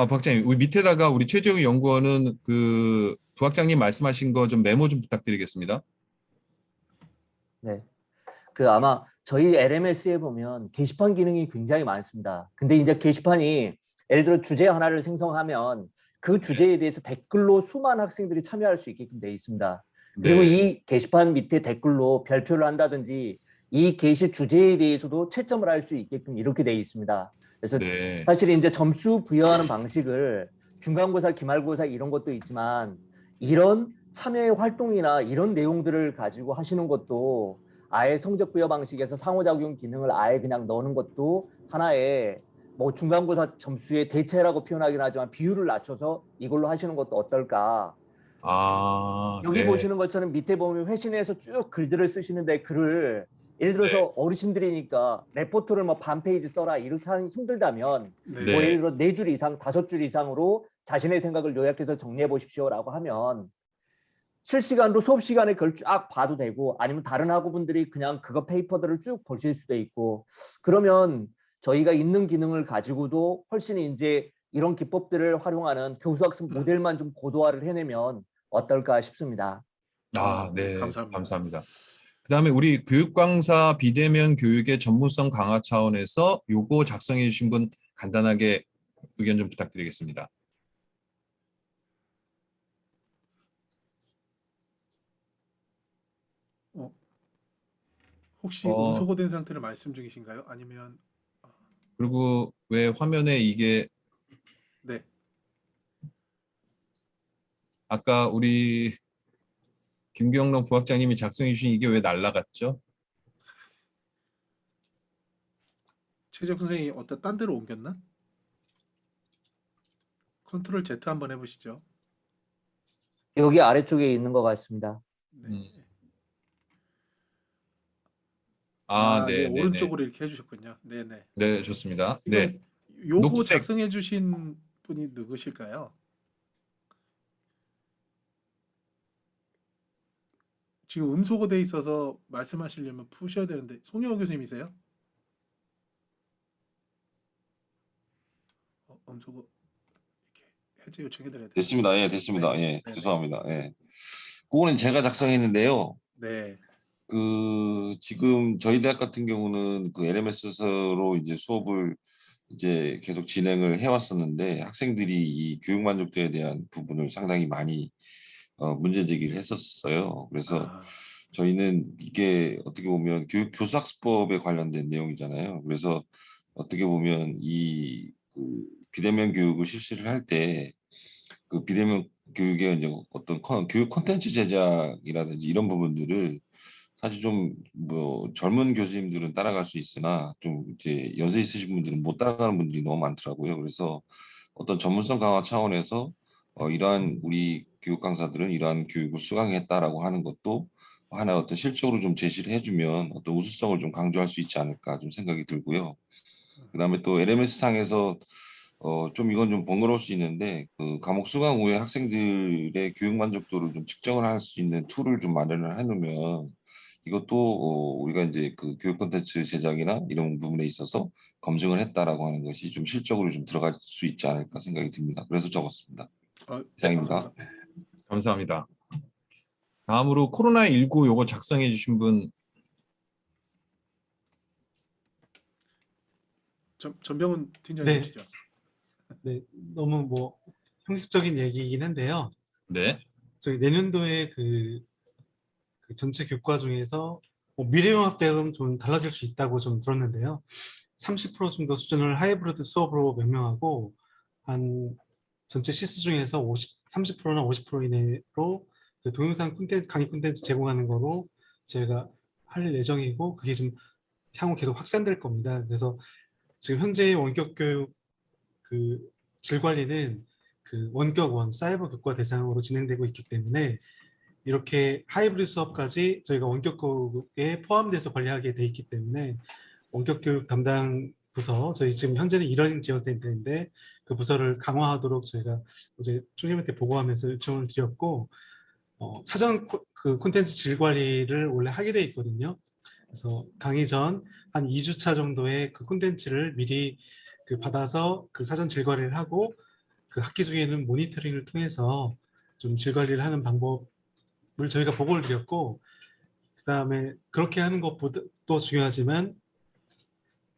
부학장님, 우리 밑에다가 우리 최재욱 연구원은 그 부학장님 말씀하신 거 좀 메모 좀 부탁드리겠습니다. 네. 그 아마 저희 LMS에 보면 게시판 기능이 굉장히 많습니다. 근데 이제 게시판이 예를 들어 주제 하나를 생성하면 그 주제에 대해서 댓글로 수많은 학생들이 참여할 수 있게끔 되어 있습니다. 그리고 네. 이 게시판 밑에 댓글로 별표를 한다든지 이 게시 주제에 대해서도 채점을 할 수 있게끔 이렇게 되어 있습니다. 그래서 네. 사실 이제 점수 부여하는 방식을 중간고사, 기말고사 이런 것도 있지만 이런 참여의 활동이나 이런 내용들을 가지고 하시는 것도 아예 성적 부여 방식에서 상호작용 기능을 아예 그냥 넣는 것도 하나의 뭐 중간고사 점수의 대체라고 표현하긴 하지만 비율을 낮춰서 이걸로 하시는 것도 어떨까. 여기 네. 보시는 것처럼 밑에 보면 회신해서 쭉 글들을 쓰시는데 글을 예를 들어서 어르신들이니까 레포트를 뭐 반 페이지 써라 이렇게 하기 힘들다면 네. 네. 뭐 예를 들어 4줄 이상, 5줄 이상으로 자신의 생각을 요약해서 정리해 보십시오라고 하면 실시간으로 수업 시간에 그걸 쫙 봐도 되고 아니면 다른 학우분들이 그냥 그거 페이퍼들을 쭉 보실 수도 있고 그러면 저희가 있는 기능을 가지고도 훨씬 이제 이런 기법들을 활용하는 교수학습 모델만 좀 고도화를 해내면 어떨까 싶습니다. 네. 감사합니다. 감사합니다. 그다음에 우리 교육강사 비대면 교육의 전문성 강화 차원에서 요거 작성해 주신 분 간단하게 의견 좀 부탁드리겠습니다. 혹시 어. 음소거된 상태를 말씀 중이신가요? 아니면 그리고 왜 화면에 이게 네. 아까 우리 김경록 부학장님이 작성해 주신 이게 왜 날라갔죠? 최재욱 선생님이 어떤 딴 데로 옮겼나? 컨트롤 Z 한번 해보시죠. 여기 아래쪽에 있는 것 같습니다. 네. 네, 네, 네. 오른쪽으로 이렇게 해주셨군요. 네네. 네, 좋습니다. 이거 네. 요거 녹색. 작성해주신 분이 누구실까요? 지금 음소거 돼 있어서 말씀하시려면 푸셔야 되는데 송영호 교수님이세요? 음소거 이렇게 해제 요청해드려야 돼요. 됐습니다. 예, 됐습니다. 네. 예, 네네. 죄송합니다. 예. 그거는 제가 작성했는데요. 네. 지금 저희 대학 같은 경우는 그 LMS로 이제 수업을 이제 계속 진행을 해왔었는데 학생들이 이 교육 만족도에 대한 부분을 상당히 많이 문제 제기를 했었어요. 그래서 저희는 이게 어떻게 보면 교수학습법에 관련된 내용이잖아요. 그래서 어떻게 보면 그 비대면 교육을 실시를 할 때 그 비대면 교육의 이제 어떤 교육 콘텐츠 제작이라든지 이런 부분들을 사실 좀 뭐 젊은 교수님들은 따라갈 수 있으나 좀 이제 연세 있으신 분들은 못 따라가는 분들이 너무 많더라고요. 그래서 어떤 전문성 강화 차원에서 이러한 우리 교육 강사들은 이러한 교육을 수강했다라고 하는 것도 하나 어떤 실적으로 좀 제시를 해주면 어떤 우수성을 좀 강조할 수 있지 않을까 좀 생각이 들고요. 그다음에 또 LMS 상에서 좀 이건 좀 번거로울 수 있는데 그 과목 수강 후에 학생들의 교육 만족도를 좀 측정을 할 수 있는 툴을 좀 마련을 해놓으면 이것도 우리가 이제 그 교육 콘텐츠 제작이나 이런 부분에 있어서 검증을 했다라고 하는 것이 좀 실적으로 좀 들어갈 수 있지 않을까 생각이 듭니다. 그래서 적었습니다. 네, 이상입니다. 감사합니다. 감사합니다. 다음으로 코로나19 요거 작성해 주신 분 전병훈 팀장님이시죠? 네, 너무 뭐 형식적인 얘기이긴 한데요. 네. 저희 내년도에 그 전체 교과 중에서 뭐 미래융합 대학은 좀 달라질 수 있다고 좀 들었는데요. 30% 정도 수준을 하이브리드 수업으로 명명하고 한 전체 시스 중에서 30%나 50% 이내로 그 동영상 콘텐츠, 강의 콘텐츠 제공하는 거로 저희가 할 예정이고 그게 좀 향후 계속 확산될 겁니다. 그래서 지금 현재 원격 교육 그 질 관리는 그 원격 사이버 교과 대상으로 진행되고 있기 때문에 이렇게 하이브리드 수업까지 저희가 원격 교육에 포함돼서 관리하게 돼 있기 때문에 원격 교육 담당 부서 저희 지금 현재는 이러닝 지원센터인데 그 부서를 강화하도록 저희가 어제 총장님한테 보고하면서 요청을 드렸고 사전 그 콘텐츠 질 관리를 원래 하게 돼 있거든요. 그래서 강의 전 한 2주차 정도의 그 콘텐츠를 미리 그 받아서 그 사전 질 관리를 하고 그 학기 중에는 모니터링을 통해서 좀 질 관리를 하는 방법을 저희가 보고를 드렸고, 그다음에 그렇게 하는 것보다 또 중요하지만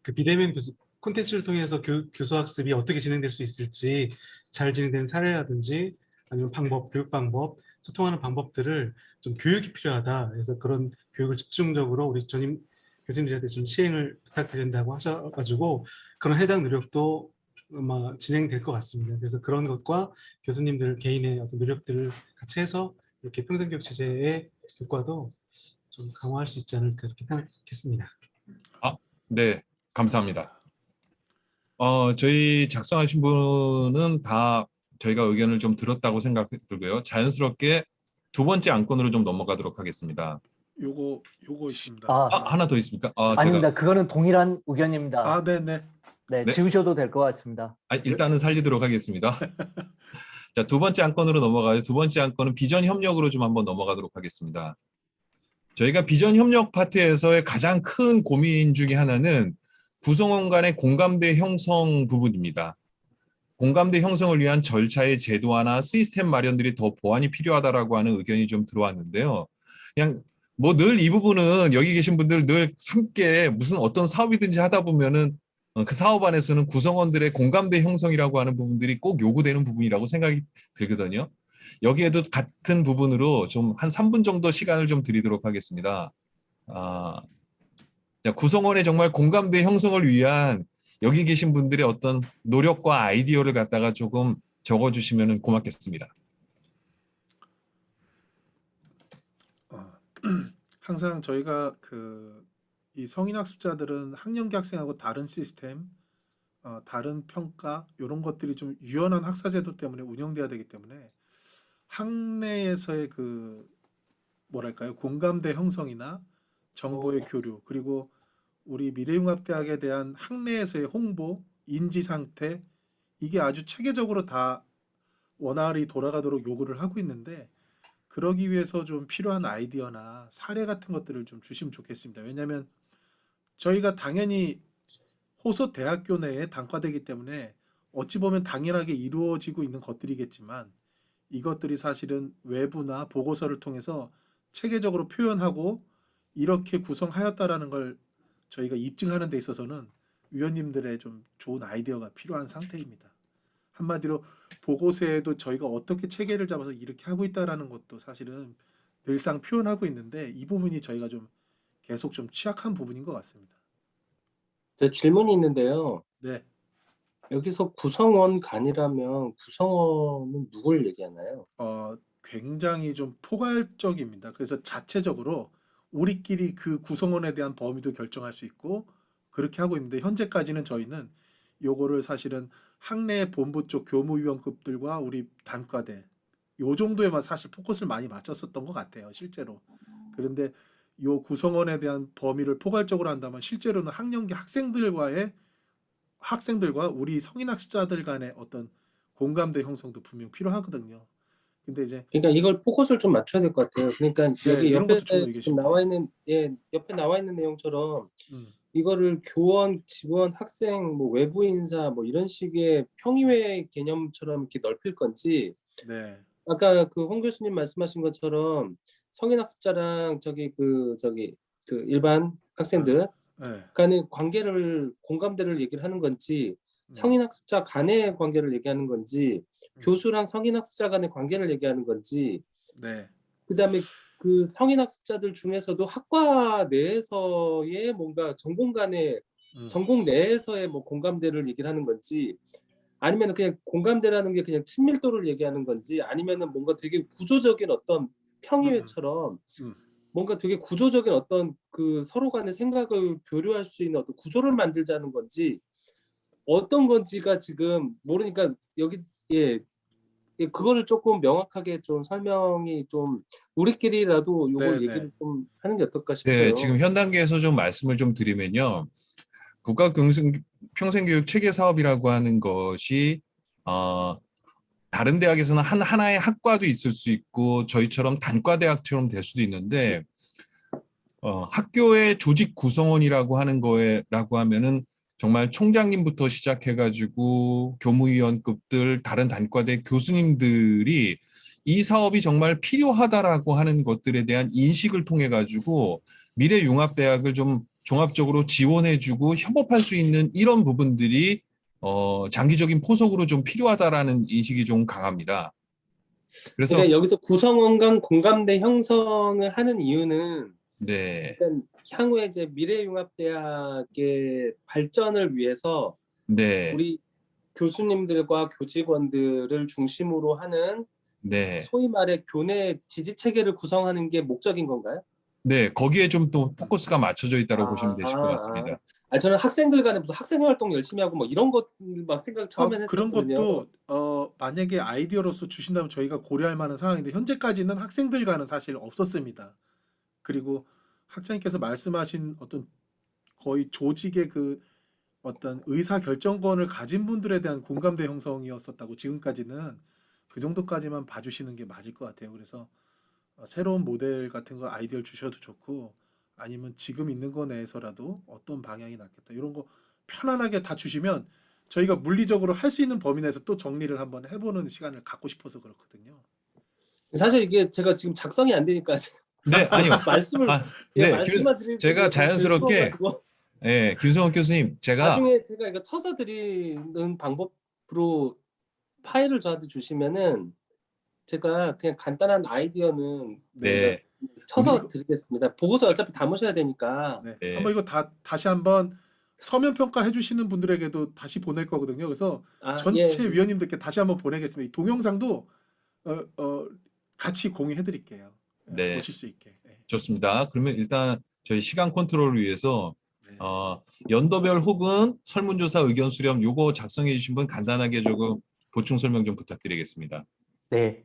그 비대면 교수 콘텐츠를 통해서 교수 학습이 어떻게 진행될 수 있을지, 잘 진행된 사례라든지 아니면 방법, 교육 방법, 소통하는 방법들을 좀 교육이 필요하다. 그래서 그런 교육을 집중적으로 우리 전임 교수님들한테 좀 시행을 부탁드린다고 하셔가지고 그런 해당 노력도 아마 진행될 것 같습니다. 그래서 그런 것과 교수님들 개인의 어떤 노력들을 같이 해서 이렇게 평생교육 체제의 효과도 좀 강화할 수 있지 않을까 이렇게 생각했습니다. 네, 감사합니다. 저희 작성하신 분은 다 저희가 의견을 좀 들었다고 생각이 들고요. 자연스럽게 두 번째 안건으로 좀 넘어가도록 하겠습니다. 요거 있습니다. 하나 더 있습니까? 아닙니다. 그거는 동일한 의견입니다. 아, 네네. 네, 네. 지우셔도 될 것 같습니다. 일단은 살리도록 하겠습니다. 자, 두 번째 안건으로 넘어가요. 두 번째 안건은 비전 협력으로 좀 한번 넘어가도록 하겠습니다. 저희가 비전 협력 파트에서의 가장 큰 고민 중에 하나는 구성원 간의 공감대 형성 부분입니다. 공감대 형성을 위한 절차의 제도화나 시스템 마련들이 더 보완이 필요하다라고 하는 의견이 좀 들어왔는데요. 그냥 뭐 늘 이 부분은 여기 계신 분들 늘 함께 무슨 어떤 사업이든지 하다 보면은 그 사업 안에서는 구성원들의 공감대 형성이라고 하는 부분들이 꼭 요구되는 부분이라고 생각이 들거든요. 여기에도 같은 부분으로 좀 한 3분 정도 시간을 좀 드리도록 하겠습니다. 자, 구성원의 정말 공감대 형성을 위한 여기 계신 분들의 어떤 노력과 아이디어를 갖다가 조금 적어주시면 고맙겠습니다. 항상 저희가 이 성인학습자들은 학년기 학생하고 다른 시스템, 다른 평가 이런 것들이 좀 유연한 학사제도 때문에 운영돼야 되기 때문에 학내에서의 뭐랄까요, 공감대 형성이나 정보의 교류, 그리고 우리 미래융합대학에 대한 학내에서의 홍보, 인지 상태, 이게 아주 체계적으로 다 원활히 돌아가도록 요구를 하고 있는데, 그러기 위해서 좀 필요한 아이디어나 사례 같은 것들을 좀 주시면 좋겠습니다. 왜냐하면 저희가 당연히 호소 대학교 내에 단과되기 때문에 어찌 보면 당연하게 이루어지고 있는 것들이겠지만, 이것들이 사실은 외부나 보고서를 통해서 체계적으로 표현하고 이렇게 구성하였다라는 걸 저희가 입증하는 데 있어서는 위원님들의 좀 좋은 아이디어가 필요한 상태입니다. 한마디로 보고서에도 저희가 어떻게 체계를 잡아서 이렇게 하고 있다라는 것도 사실은 늘상 표현하고 있는데, 이 부분이 저희가 좀 계속 좀 취약한 부분인 것 같습니다. 저 질문이 있는데요. 네. 여기서 구성원 간이라면 구성원은 누굴 얘기하나요? 굉장히 좀 포괄적입니다. 그래서 자체적으로 우리끼리 그 구성원에 대한 범위도 결정할 수 있고 그렇게 하고 있는데, 현재까지는 저희는 요거를 사실은 학내 본부 쪽 교무위원급들과 우리 단과대 요 정도에만 사실 포커스를 많이 맞췄었던 것 같아요, 실제로. 그런데 요 구성원에 대한 범위를 포괄적으로 한다면 실제로는 학년기 학생들과 우리 성인학습자들 간의 어떤 공감대 형성도 분명 필요하거든요. 근데 이제 그러니까 이걸 포커스를 좀 맞춰야 될 것 같아요. 그러니까 네, 여기 이런 옆에 것도 좋은 지금 의견이십니다. 나와 있는 옆에 나와 있는 내용처럼 음, 이거를 교원, 직원, 학생, 뭐 외부 인사 뭐 이런 식의 평의회 개념처럼 이렇게 넓힐 건지, 네, 아까 홍 교수님 말씀하신 것처럼 성인 학습자랑 일반 학생들 네, 간의 관계를 공감대를 얘기를 하는 건지, 성인 학습자 간의 관계를 얘기하는 건지, 교수랑 성인 학습자 간의 관계를 얘기하는 건지, 네, 그다음에 그 성인 학습자들 중에서도 학과 내에서의 뭔가 전공 내에서의 뭐 공감대를 얘기를 하는 건지, 아니면 그냥 공감대라는 게 그냥 친밀도를 얘기하는 건지, 아니면은 뭔가 되게 구조적인 어떤 평의회처럼 음. 뭔가 되게 구조적인 어떤 그 서로 간의 생각을 교류할 수 있는 어떤 구조를 만들자는 건지, 어떤 건지가 지금 모르니까 여기 그거를 조금 명확하게 좀 설명이 좀 우리끼리라도 요걸 네, 얘기를 좀 하는 게 어떨까 네, 싶어요. 지금 현 단계에서 좀 말씀을 좀 드리면요. 평생교육 체계 사업이라고 하는 것이 다른 대학에서는 하나의 학과도 있을 수 있고 저희처럼 단과 대학처럼 될 수도 있는데, 학교의 조직 구성원이라고 하는 거라고 하면은 정말 총장님부터 시작해가지고 교무위원급들 다른 단과대 교수님들이 이 사업이 정말 필요하다라고 하는 것들에 대한 인식을 통해 가지고 미래융합대학을 좀 종합적으로 지원해주고 협업할 수 있는 이런 부분들이 장기적인 포석으로 좀 필요하다라는 인식이 좀 강합니다. 그래서 그러니까 여기서 구성원 간 공감대 형성을 하는 이유는 네, 일단 향후에 이제 미래융합대학의 발전을 위해서 네, 우리 교수님들과 교직원들을 중심으로 하는 네, 소위 말해 교내 지지 체계를 구성하는 게 목적인 건가요? 네, 거기에 좀 또 포커스가 맞춰져 있다고 보시면 되실 것 아, 같습니다. 저는 학생들 간에 무슨 학생 활동 열심히 하고 뭐 이런 것 막 생각 처음엔 그런 했었거든요. 것도 만약에 아이디어로서 주신다면 저희가 고려할 만한 상황인데 현재까지는 학생들과는 사실 없었습니다. 그리고 학장님께서 말씀하신 어떤 거의 조직의 그 어떤 의사 결정권을 가진 분들에 대한 공감대 형성이었었다고 지금까지는 그 정도까지만 봐주시는 게 맞을 것 같아요. 그래서 새로운 모델 같은 거 아이디어를 주셔도 좋고 아니면 지금 있는 거 내에서라도 어떤 방향이 낫겠다 이런 거 편안하게 다 주시면 저희가 물리적으로 할 수 있는 범위 내에서 또 정리를 한번 해보는 시간을 갖고 싶어서 그렇거든요. 사실 이게 제가 지금 작성이 안 되니까 네, 아니요. 말씀을 네, 말씀만 드리는 제가 자연스럽게 네, 김성원 교수님, 제가 나중에 제가 이거 쳐서 드리는 방법으로 파일을 저한테 주시면은 제가 그냥 간단한 아이디어는 네, 쳐서 드리겠습니다. 보고서 어차피 담으셔야 되니까. 네. 네. 한번 이거 다시 한번 서면 평가 해주시는 분들에게도 다시 보낼 거거든요. 그래서 전체 예. 위원님들께 다시 한번 보내겠습니다. 이 동영상도 같이 공유해드릴게요. 네. 보실 수 있게. 네. 좋습니다. 그러면 일단 저희 시간 컨트롤을 위해서 네. 연도별 혹은 설문조사 의견 수렴 요거 작성해 주신 분 간단하게 조금 보충 설명 좀 부탁드리겠습니다. 네,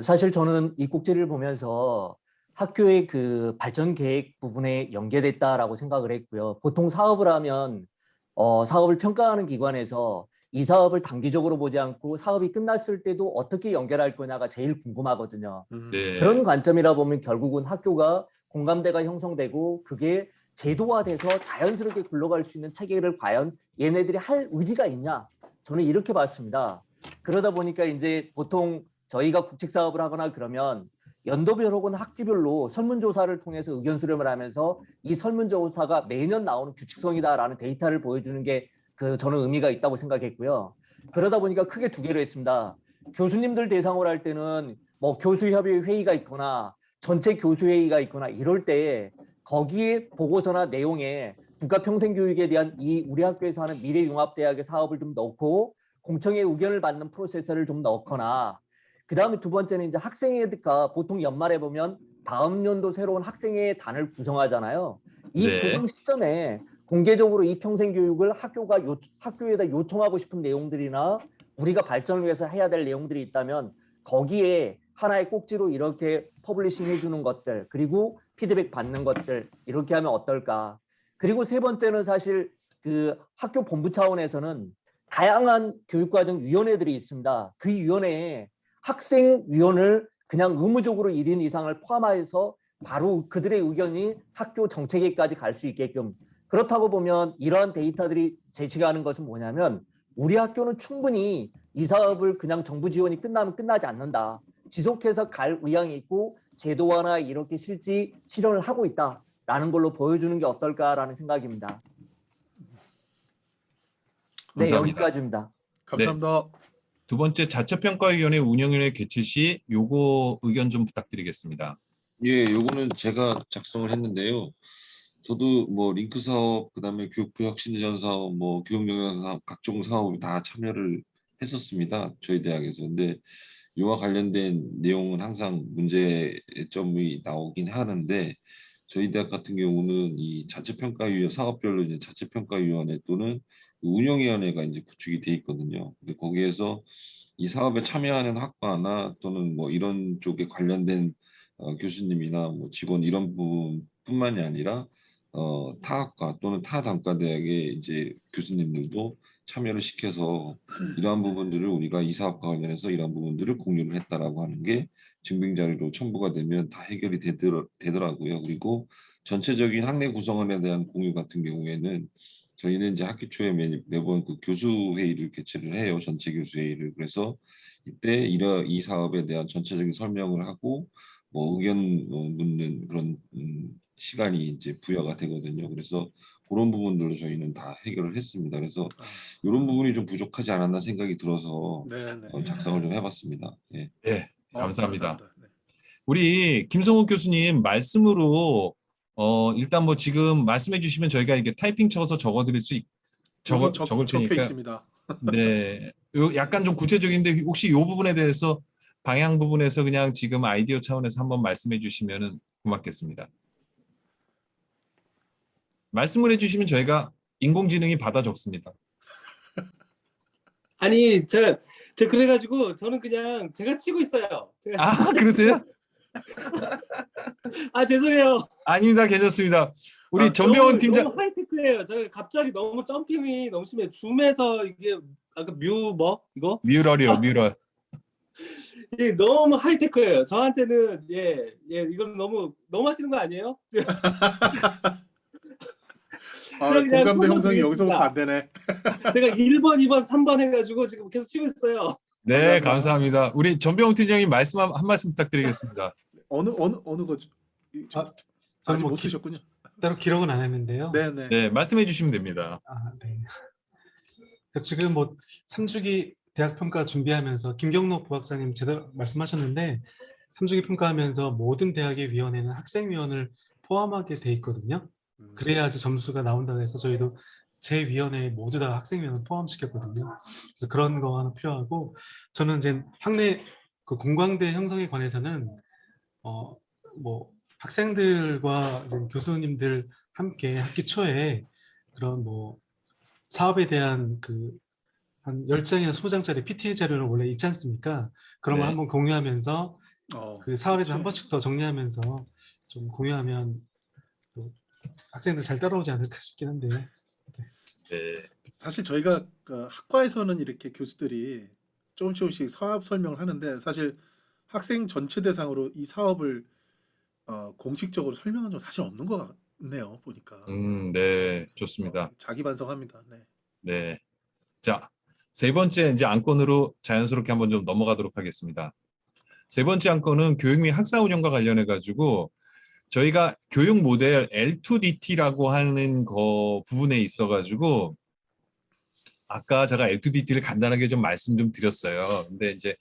사실 저는 이 꼭지를 보면서 학교의 그 발전 계획 부분에 연계됐다라고 생각을 했고요. 보통 사업을 하면 사업을 평가하는 기관에서 이 사업을 단기적으로 보지 않고 사업이 끝났을 때도 어떻게 연결할 거냐가 제일 궁금하거든요. 네. 그런 관점이라 보면 결국은 학교가 공감대가 형성되고 그게 제도화돼서 자연스럽게 굴러갈 수 있는 체계를 과연 얘네들이 할 의지가 있냐? 저는 이렇게 봤습니다. 그러다 보니까 이제 보통 저희가 국책 사업을 하거나 그러면 연도별 혹은 학기별로 설문조사를 통해서 의견 수렴을 하면서 이 설문조사가 매년 나오는 규칙성이다라는 데이터를 보여주는 게 저는 의미가 있다고 생각했고요. 그러다 보니까 크게 두 개로 했습니다. 교수님들 대상으로 할 때는 뭐 교수협의 회의가 있거나 전체 교수회의가 있거나 이럴 때 거기에 보고서나 내용에 국가평생교육에 대한 이 우리 학교에서 하는 미래융합대학의 사업을 좀 넣고 공청회 의견을 받는 프로세서를 좀 넣거나 그 다음에 두 번째는 이제 학생회가 보통 연말에 보면 다음 연도 새로운 학생회 단을 구성하잖아요. 이 네. 구성 시점에 공개적으로 이 평생교육을 학교에다 요청하고 싶은 내용들이나 우리가 발전을 위해서 해야 될 내용들이 있다면 거기에 하나의 꼭지로 이렇게 퍼블리싱 해주는 것들 그리고 피드백 받는 것들 이렇게 하면 어떨까. 그리고 세 번째는 사실 학교 본부 차원에서는 다양한 교육과정위원회들이 있습니다. 그 위원회에 학생위원을 그냥 의무적으로 1인 이상을 포함해서 바로 그들의 의견이 학교 정책에까지 갈 수 있게끔 그렇다고 보면 이러한 데이터들이 제시가 하는 것은 뭐냐면 우리 학교는 충분히 이 사업을 그냥 정부 지원이 끝나면 끝나지 않는다. 지속해서 갈 의향이 있고 제도화나 이렇게 실현을 하고 있다라는 걸로 보여주는 게 어떨까라는 생각입니다. 네, 감사합니다. 여기까지입니다. 감사합니다. 두 번째 자체평가위원회 운영위원회 개최 시 요거 의견 좀 부탁드리겠습니다. 예, 요거는 제가 작성을 했는데요. 저도 뭐 링크 사업, 그다음에 교육부 혁신전 사업, 뭐 교육영양 사업, 각종 사업을 다 참여를 했었습니다. 저희 대학에서. 근데 이와 관련된 내용은 항상 문제점이 나오긴 하는데 저희 대학 같은 경우는 이 자체평가위원 사업별로 이제 자체평가위원회 또는 운영위원회가 이제 구축이 돼 있거든요. 근데 거기에서 이 사업에 참여하는 학과나 또는 뭐 이런 쪽에 관련된 교수님이나 뭐 직원 이런 부분뿐만이 아니라 타 학과 또는 타 단과대학의 이제 교수님들도 참여를 시켜서 이러한 부분들을 우리가 이 사업과 관련해서 이러한 부분들을 공유를 했다라고 하는 게 증빙 자료로 첨부가 되면 다 해결이 되더라고요. 그리고 전체적인 학내 구성원에 대한 공유 같은 경우에는 저희는 이제 학기 초에 매번 그 교수 회의를 개최를 해요. 전체 교수 회의를. 그래서 이때 이 사업에 대한 전체적인 설명을 하고 뭐 의견 묻는 그런 시간이 이제 부여가 되거든요. 그래서 그런 부분들로 저희는 다 해결을 했습니다. 그래서 이런 부분이 좀 부족하지 않았나 생각이 들어서 네네. 작성을 좀 해봤습니다. 예. 네, 감사합니다. 네. 우리 김성욱 교수님 말씀으로 일단 뭐 지금 말씀해 주시면 저희가 이게 타이핑 쳐서 적어드릴 수 적어 적을 적혀 테니까 있습니다. 네, 약간 좀 구체적인데 혹시 이 부분에 대해서 방향 부분에서 그냥 지금 아이디어 차원에서 한번 말씀해 주시면 고맙겠습니다. 말씀을 해주시면 저희가 인공지능이 받아 적습니다. 아니 저 그래가지고 저는 그냥 제가 치고 있어요. 아, 그러세요? 아 죄송해요. 아닙니다, 괜찮습니다. 우리 아, 전병훈 팀장. 너무 하이테크예요. 저 갑자기 너무 점핑이 너무 심해. 줌에서 이게 아까 이거 뮤럴이요, 뮤럴. 이게 너무 하이테크예요. 저한테는 이건 너무 하시는 거 아니에요? 그냥 공감대 쳐서 형성이 드리겠습니다. 여기서부터 안 되네. 제가 1번, 2번, 3번 해가지고 지금 계속 치고 있어요. 네, 감사합니다. 감사합니다. 우리 전병훈 팀장님 말씀 한 말씀 부탁드리겠습니다. 어느 거죠? 저는 아직 뭐 못 쓰셨군요. 따로 기록은 안 했는데요. 네네. 네, 말씀해 주시면 됩니다. 네. 그러니까 지금 뭐 3주기 대학 평가 준비하면서 김경록 부학장님 제대로 말씀하셨는데 3주기 평가하면서 모든 대학의 위원회는 학생위원을 포함하게 돼 있거든요. 그래야지 점수가 나온다고 해서 저희도 제 위원회에 모두 다 학생위원을 포함시켰거든요. 그래서 그런 거 하나 필요하고 저는 이제 학내 그 공광대 형성에 관해서는 뭐 학생들과 이제 교수님들 함께 학기 초에 그런 뭐 사업에 대한 그 한 10장이나 20장짜리 PTA 자료는 원래 있지 않습니까? 그런 걸 네. 한번 공유하면서 그 사업에 대해서 한 그치. 번씩 더 정리하면서 좀 공유하면 또 학생들 잘 따라오지 않을까 싶긴 한데. 네. 사실 저희가 그 학과에서는 이렇게 교수들이 조금씩 사업 설명을 하는데 사실 학생 전체 대상으로 이 사업을 공식적으로 설명한 적 사실 없는 것 같네요. 보니까. 네, 좋습니다. 자기 반성합니다. 네. 네. 자, 세 번째 이제 안건으로 자연스럽게 한번 좀 넘어가도록 하겠습니다. 세 번째 안건은 교육 및 학사 운영과 관련해 가지고 저희가 교육 모델 L2DT라고 하는 거 부분에 있어 가지고 아까 제가 L2DT를 간단하게 좀 말씀 좀 드렸어요. 근데 이제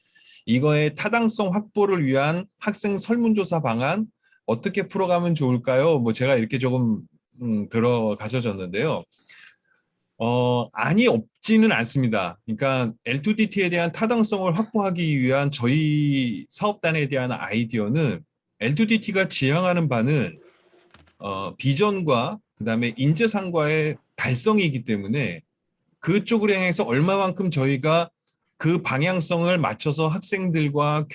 이거의 타당성 확보를 위한 학생 설문조사 방안 어떻게 풀어가면 좋을까요? 뭐 제가 이렇게 조금 들어가셔졌는데요. 아니 없지는 않습니다. 그러니까 L2DT에 대한 타당성을 확보하기 위한 저희 사업단에 대한 아이디어는 L2DT가 지향하는 바는 비전과 그다음에 인재상과의 달성이기 때문에 그쪽으로 향해서 얼마만큼 저희가 그 방향성을 맞춰서 학생들과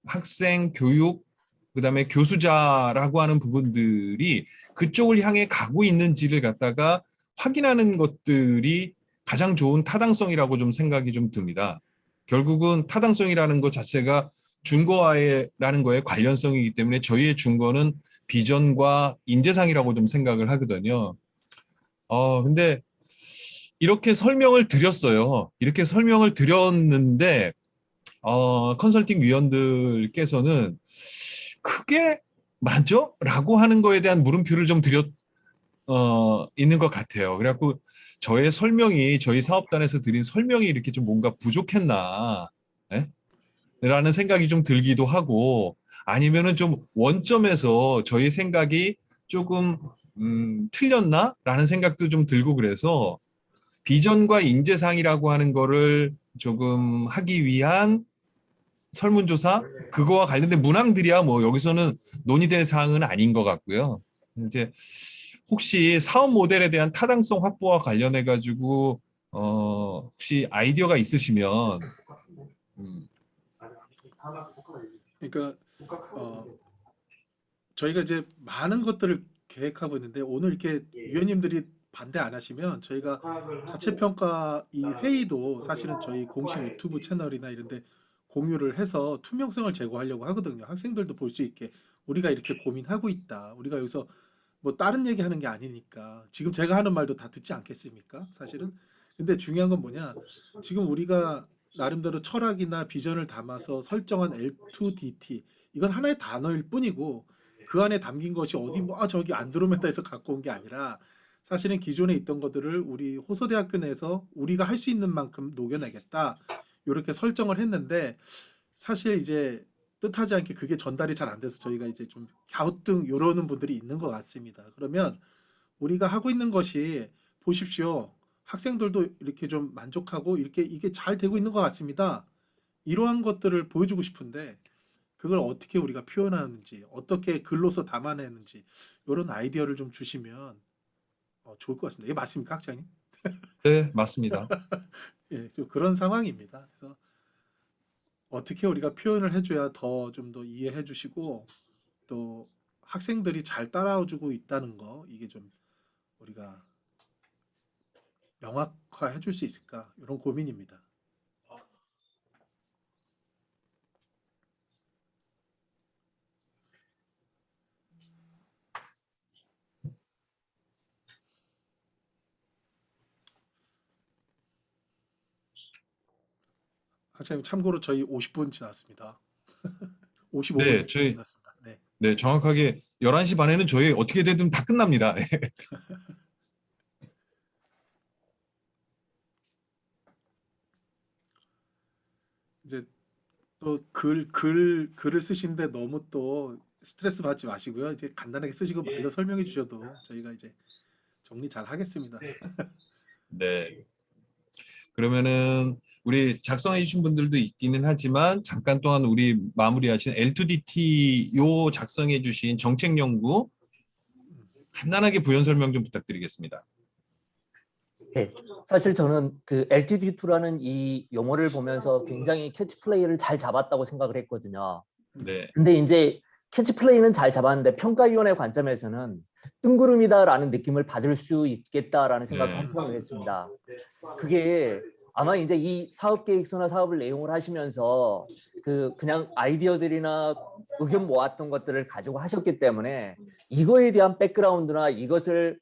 학생 교육 그다음에 교수자라고 하는 부분들이 그쪽을 향해 가고 있는지를 갖다가 확인하는 것들이 가장 좋은 타당성이라고 좀 생각이 좀 듭니다. 결국은 타당성이라는 것 자체가 준거라는 거에 관련성이기 때문에 저희의 준거는 비전과 인재상이라고 좀 생각을 하거든요. 근데 이렇게 설명을 드렸어요. 이렇게 설명을 드렸는데 컨설팅 위원들께서는 그게 맞죠? 라고 하는 거에 대한 물음표를 좀 있는 것 같아요. 그래갖고 저희 사업단에서 드린 설명이 이렇게 좀 뭔가 부족했나, 예? 라는 생각이 좀 들기도 하고, 아니면은 좀 원점에서 저희 생각이 조금, 틀렸나? 라는 생각도 좀 들고 그래서, 비전과 인재상이라고 하는 거를 조금 하기 위한 설문조사? 그거와 관련된 문항들이야 뭐 여기서는 논의될 사항은 아닌 것 같고요. 이제 혹시 사업 모델에 대한 타당성 확보와 관련해 가지고 혹시 아이디어가 있으시면 그러니까 저희가 이제 많은 것들을 계획하고 있는데 오늘 이렇게 위원님들이 반대 안 하시면 저희가 자체 평가 이 회의도 사실은 저희 공식 유튜브 채널이나 이런 데 공유를 해서 투명성을 제고하려고 하거든요. 학생들도 볼 수 있게 우리가 이렇게 고민하고 있다. 우리가 여기서 뭐 다른 얘기하는 게 아니니까 지금 제가 하는 말도 다 듣지 않겠습니까? 사실은. 근데 중요한 건 뭐냐? 지금 우리가 나름대로 철학이나 비전을 담아서 설정한 L2DT 이건 하나의 단어일 뿐이고 그 안에 담긴 것이 어디 뭐 저기 안드로메다에서 갖고 온 게 아니라 사실은 기존에 있던 것들을 우리 호서대학교 내에서 우리가 할 수 있는 만큼 녹여내겠다. 이렇게 설정을 했는데 사실 이제 뜻하지 않게 그게 전달이 잘 안 돼서 저희가 이제 좀 갸우뚱 이러는 분들이 있는 것 같습니다. 그러면 우리가 하고 있는 것이 보십시오. 학생들도 이렇게 좀 만족하고 이렇게 이게 잘 되고 있는 것 같습니다. 이러한 것들을 보여주고 싶은데 그걸 어떻게 우리가 표현하는지 어떻게 글로서 담아내는지 이런 아이디어를 좀 주시면 좋을 것 같습니다. 이게 맞습니까, 학장님? 네, 맞습니다. 예, 좀 그런 상황입니다. 그래서 어떻게 우리가 표현을 해줘야 좀 더 이해해 주시고 또 학생들이 잘 따라주고 있다는 거 이게 좀 우리가 명확화해 줄 수 있을까 이런 고민입니다. 학생님 참고로 저희 50분 지났습니다. 55분 네, 저희 지났습니다. 네. 네, 정확하게 11시 반에는 저희 어떻게 되든 다 끝납니다. 이제 또 글을 쓰시는데 너무 또 스트레스 받지 마시고요. 이제 간단하게 쓰시고 말로 설명해 주셔도 저희가 이제 정리 잘 하겠습니다. 네. 그러면은 우리 작성해 주신 분들도 있기는 하지만 잠깐 동안 우리 마무리하신 L2DT 요 작성해 주신 정책 연구 간단하게 부연 설명 좀 부탁드리겠습니다. 네, 사실 저는 그 LTD2라는 이 용어를 보면서 굉장히 캐치플레이를 잘 잡았다고 생각을 했거든요. 네. 근데 이제 캐치플레이는 잘 잡았는데 평가위원회 관점에서는 뜬구름이다라는 느낌을 받을 수 있겠다라는 생각도 네. 한편으로 했습니다. 그게 아마 이제 이 사업 계획서나 사업을 내용을 하시면서 그냥 아이디어들이나 의견 모았던 것들을 가지고 하셨기 때문에 이거에 대한 백그라운드나 이것을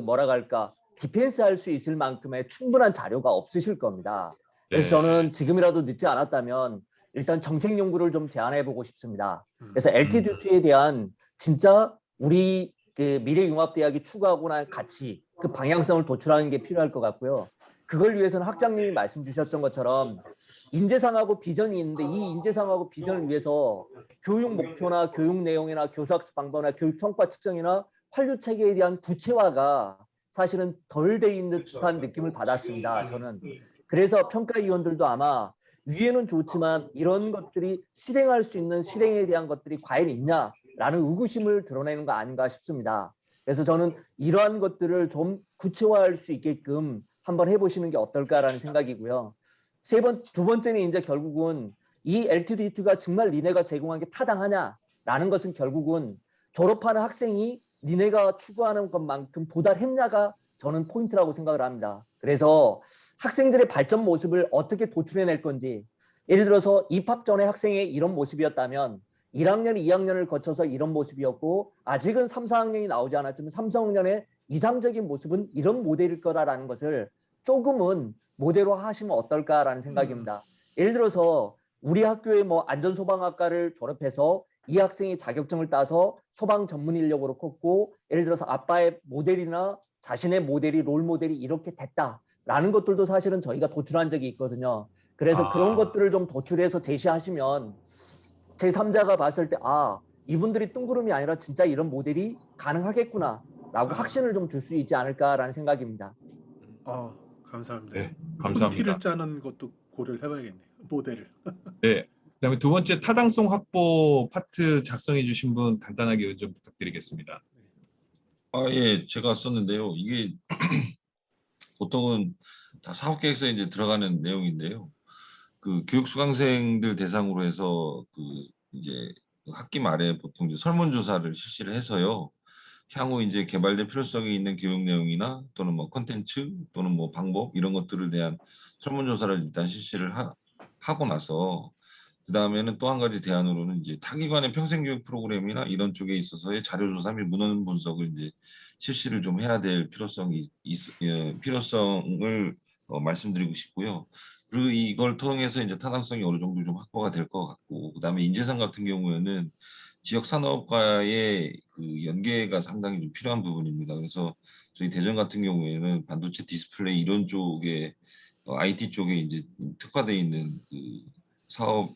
뭐라 할까 디펜스 할 수 있을 만큼의 충분한 자료가 없으실 겁니다. 그래서 네. 저는 지금이라도 늦지 않았다면 일단 정책 연구를 좀 제안해 보고 싶습니다. 그래서 LTDT에 대한 진짜 우리 미래융합대학이 추구하고나 가치, 그 방향성을 도출하는 게 필요할 것 같고요. 그걸 위해서는 학장님이 말씀 주셨던 것처럼 인재상하고 비전이 있는데 이 인재상하고 비전을 위해서 교육 목표나 교육 내용이나 교수학습 방법이나 교육 성과 측정이나 환류 체계에 대한 구체화가 사실은 덜 돼 있는 듯한 느낌을 받았습니다. 저는. 그래서 평가위원들도 아마 위에는 좋지만 이런 것들이 실행할 수 있는 실행에 대한 것들이 과연 있냐라는 의구심을 드러내는 거 아닌가 싶습니다. 그래서 저는 이러한 것들을 좀 구체화할 수 있게끔 한번 해보시는 게 어떨까라는 생각이고요. 두 번째는 이제 결국은 이 LTD2가 정말 니네가 제공한 게 타당하냐라는 것은 결국은 졸업하는 학생이 니네가 추구하는 것만큼 도달했냐가 저는 포인트라고 생각을 합니다. 그래서 학생들의 발전 모습을 어떻게 도출해낼 건지, 예를 들어서 입학 전에 학생의 이런 모습이었다면 1학년, 2학년을 거쳐서 이런 모습이었고 아직은 3, 4학년이 나오지 않았지만 3, 4학년의 이상적인 모습은 이런 모델일 거라는 것을 조금은 모델로 하시면 어떨까라는 생각입니다. 예를 들어서 우리 학교의 안전소방학과를 졸업해서 이 학생이 자격증을 따서 소방 전문 인력으로 컸고 예를 들어서 아빠의 모델이나 자신의 모델이 롤 모델이 이렇게 됐다라는 것들도 사실은 저희가 도출한 적이 있거든요. 그래서 그런 것들을 좀 도출해서 제시하시면 제3자가 봤을 때 이분들이 뜬구름이 아니라 진짜 이런 모델이 가능하겠구나라고 확신을 좀 줄 수 있지 않을까라는 생각입니다. 감사합니다. 네, 감사합니다. 콘티를 짜는 것도 고려를 해봐야겠네요. 모델을. 네. 그다음에 두 번째 타당성 확보 파트 작성해 주신 분 간단하게 좀 부탁드리겠습니다. 예, 제가 썼는데요. 이게 보통은 다 사업계획서에 이제 들어가는 내용인데요. 그 교육 수강생들 대상으로 해서 이제 학기 말에 보통 이제 설문조사를 실시를 해서요. 향후 이제 개발될 필요성이 있는 교육 내용이나 또는 뭐 콘텐츠 또는 뭐 방법 이런 것들을 대한 설문조사를 일단 실시를 하고 나서 그 다음에는 또 한 가지 대안으로는 이제 타기관의 평생교육 프로그램이나 이런 쪽에 있어서의 자료조사 및 문헌 분석을 이제 실시를 좀 해야 될 필요성을 말씀드리고 싶고요. 그리고 이걸 통해서 이제 타당성이 어느 정도 좀 확보가 될 것 같고, 그다음에 인재상 같은 경우에는 지역 산업과의 그 연계가 상당히 좀 필요한 부분입니다. 그래서 저희 대전 같은 경우에는 반도체 디스플레이 이런 쪽에 IT 쪽에 이제 특화되어 있는 그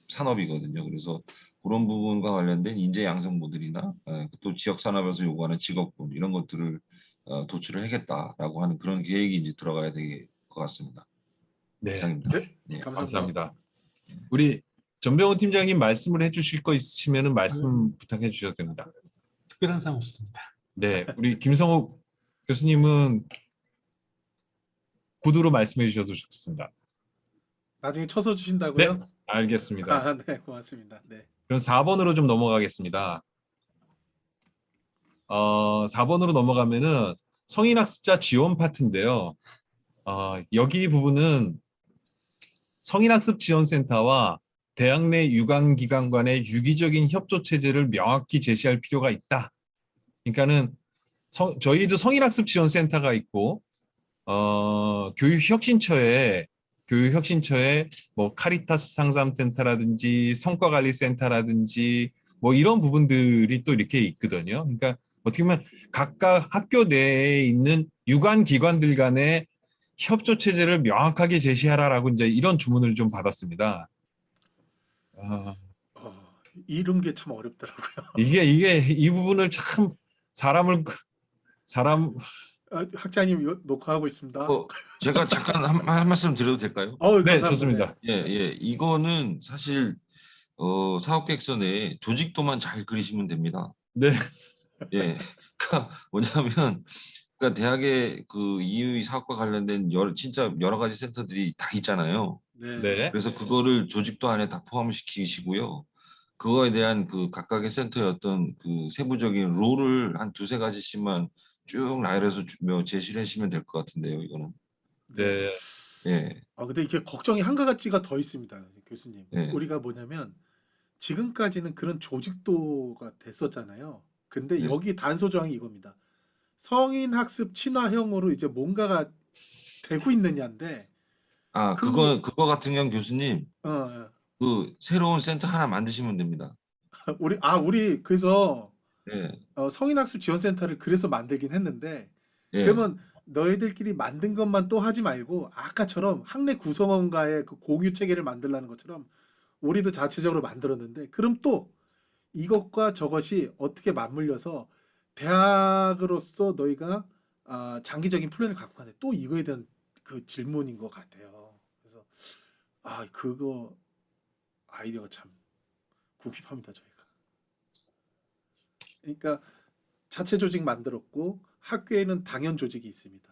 산업이거든요. 그래서 그런 부분과 관련된 인재 양성 모델이나 또 지역 산업에서 요구하는 직업군 이런 것들을 도출을 하겠다라고 하는 그런 계획이 이제 들어가야 될 것 같습니다. 네, 이상입니다. 네, 네. 감사합니다. 감사합니다. 우리 전병훈 팀장님 말씀을 해주실 거 있으시면은 말씀 부탁해 주셔도 됩니다. 특별한 사항 없습니다. 네, 우리 김성욱 교수님은 구두로 말씀해 주셔도 좋습니다. 나중에 쳐서 주신다고요? 네, 알겠습니다. 아, 네, 고맙습니다. 네. 그럼 4번으로 좀 넘어가겠습니다. 4번으로 넘어가면은 성인학습자 지원 파트인데요. 여기 부분은 성인학습지원센터와 대학 내 유관기관 간의 유기적인 협조 체제를 명확히 제시할 필요가 있다. 그러니까는 저희도 성인학습지원센터가 있고 교육혁신처에 뭐 카리타스 상담센터라든지 성과관리센터라든지 뭐 이런 부분들이 또 이렇게 있거든요. 그러니까 어떻게 보면 각각 학교 내에 있는 유관기관들 간의 협조 체제를 명확하게 제시하라라고 이제 이런 주문을 좀 받았습니다. 이런 게 참 어렵더라고요. 이게 이 부분을 참 사람 학장님 이거 녹화하고 있습니다. 제가 잠깐 한 말씀 드려도 될까요? 네, 감사합니다. 좋습니다. 예, 이거는 사실 사업계획서에 조직도만 잘 그리시면 됩니다. 네, 예, 그러니까 뭐냐면, 그러니까 대학에 그 이의 사업과 관련된 진짜 여러 가지 센터들이 다 있잖아요. 네. 네, 그래서 그거를 조직도 안에 다 포함시키시고요. 그거에 대한 그 각각의 센터의 어떤 그 세부적인 룰을 한 두세 가지씩만 쭉 나열해서 제시를 하시면 될 것 같은데요, 이거는. 네, 예, 근데 이게 걱정이 한 가지가 더 있습니다, 교수님. 네. 우리가 뭐냐면 지금까지는 그런 조직도가 됐었잖아요. 근데 네. 여기 단서 조항이 이겁니다. 성인 학습 친화형으로 이제 뭔가가 되고 있느냐인데 그거 같은 경우 교수님, 어, 그 새로운 센터 하나 만드시면 됩니다. 우리 그래서 예, 성인학습 지원센터를 그래서 만들긴 했는데 예. 그러면 너희들끼리 만든 것만 또 하지 말고 아까처럼 학내 구성원과의 그 공유 체계를 만들라는 것처럼 우리도 자체적으로 만들었는데 그럼 또 이것과 저것이 어떻게 맞물려서 대학으로서 너희가 장기적인 플랜을 갖고 가는데 또 이거에 대한 그 질문인 것 같아요. 그래서 그거 아이디어가 참 궁핍합니다, 저희가. 그러니까 자체 조직 만들었고 학교에는 당연 조직이 있습니다.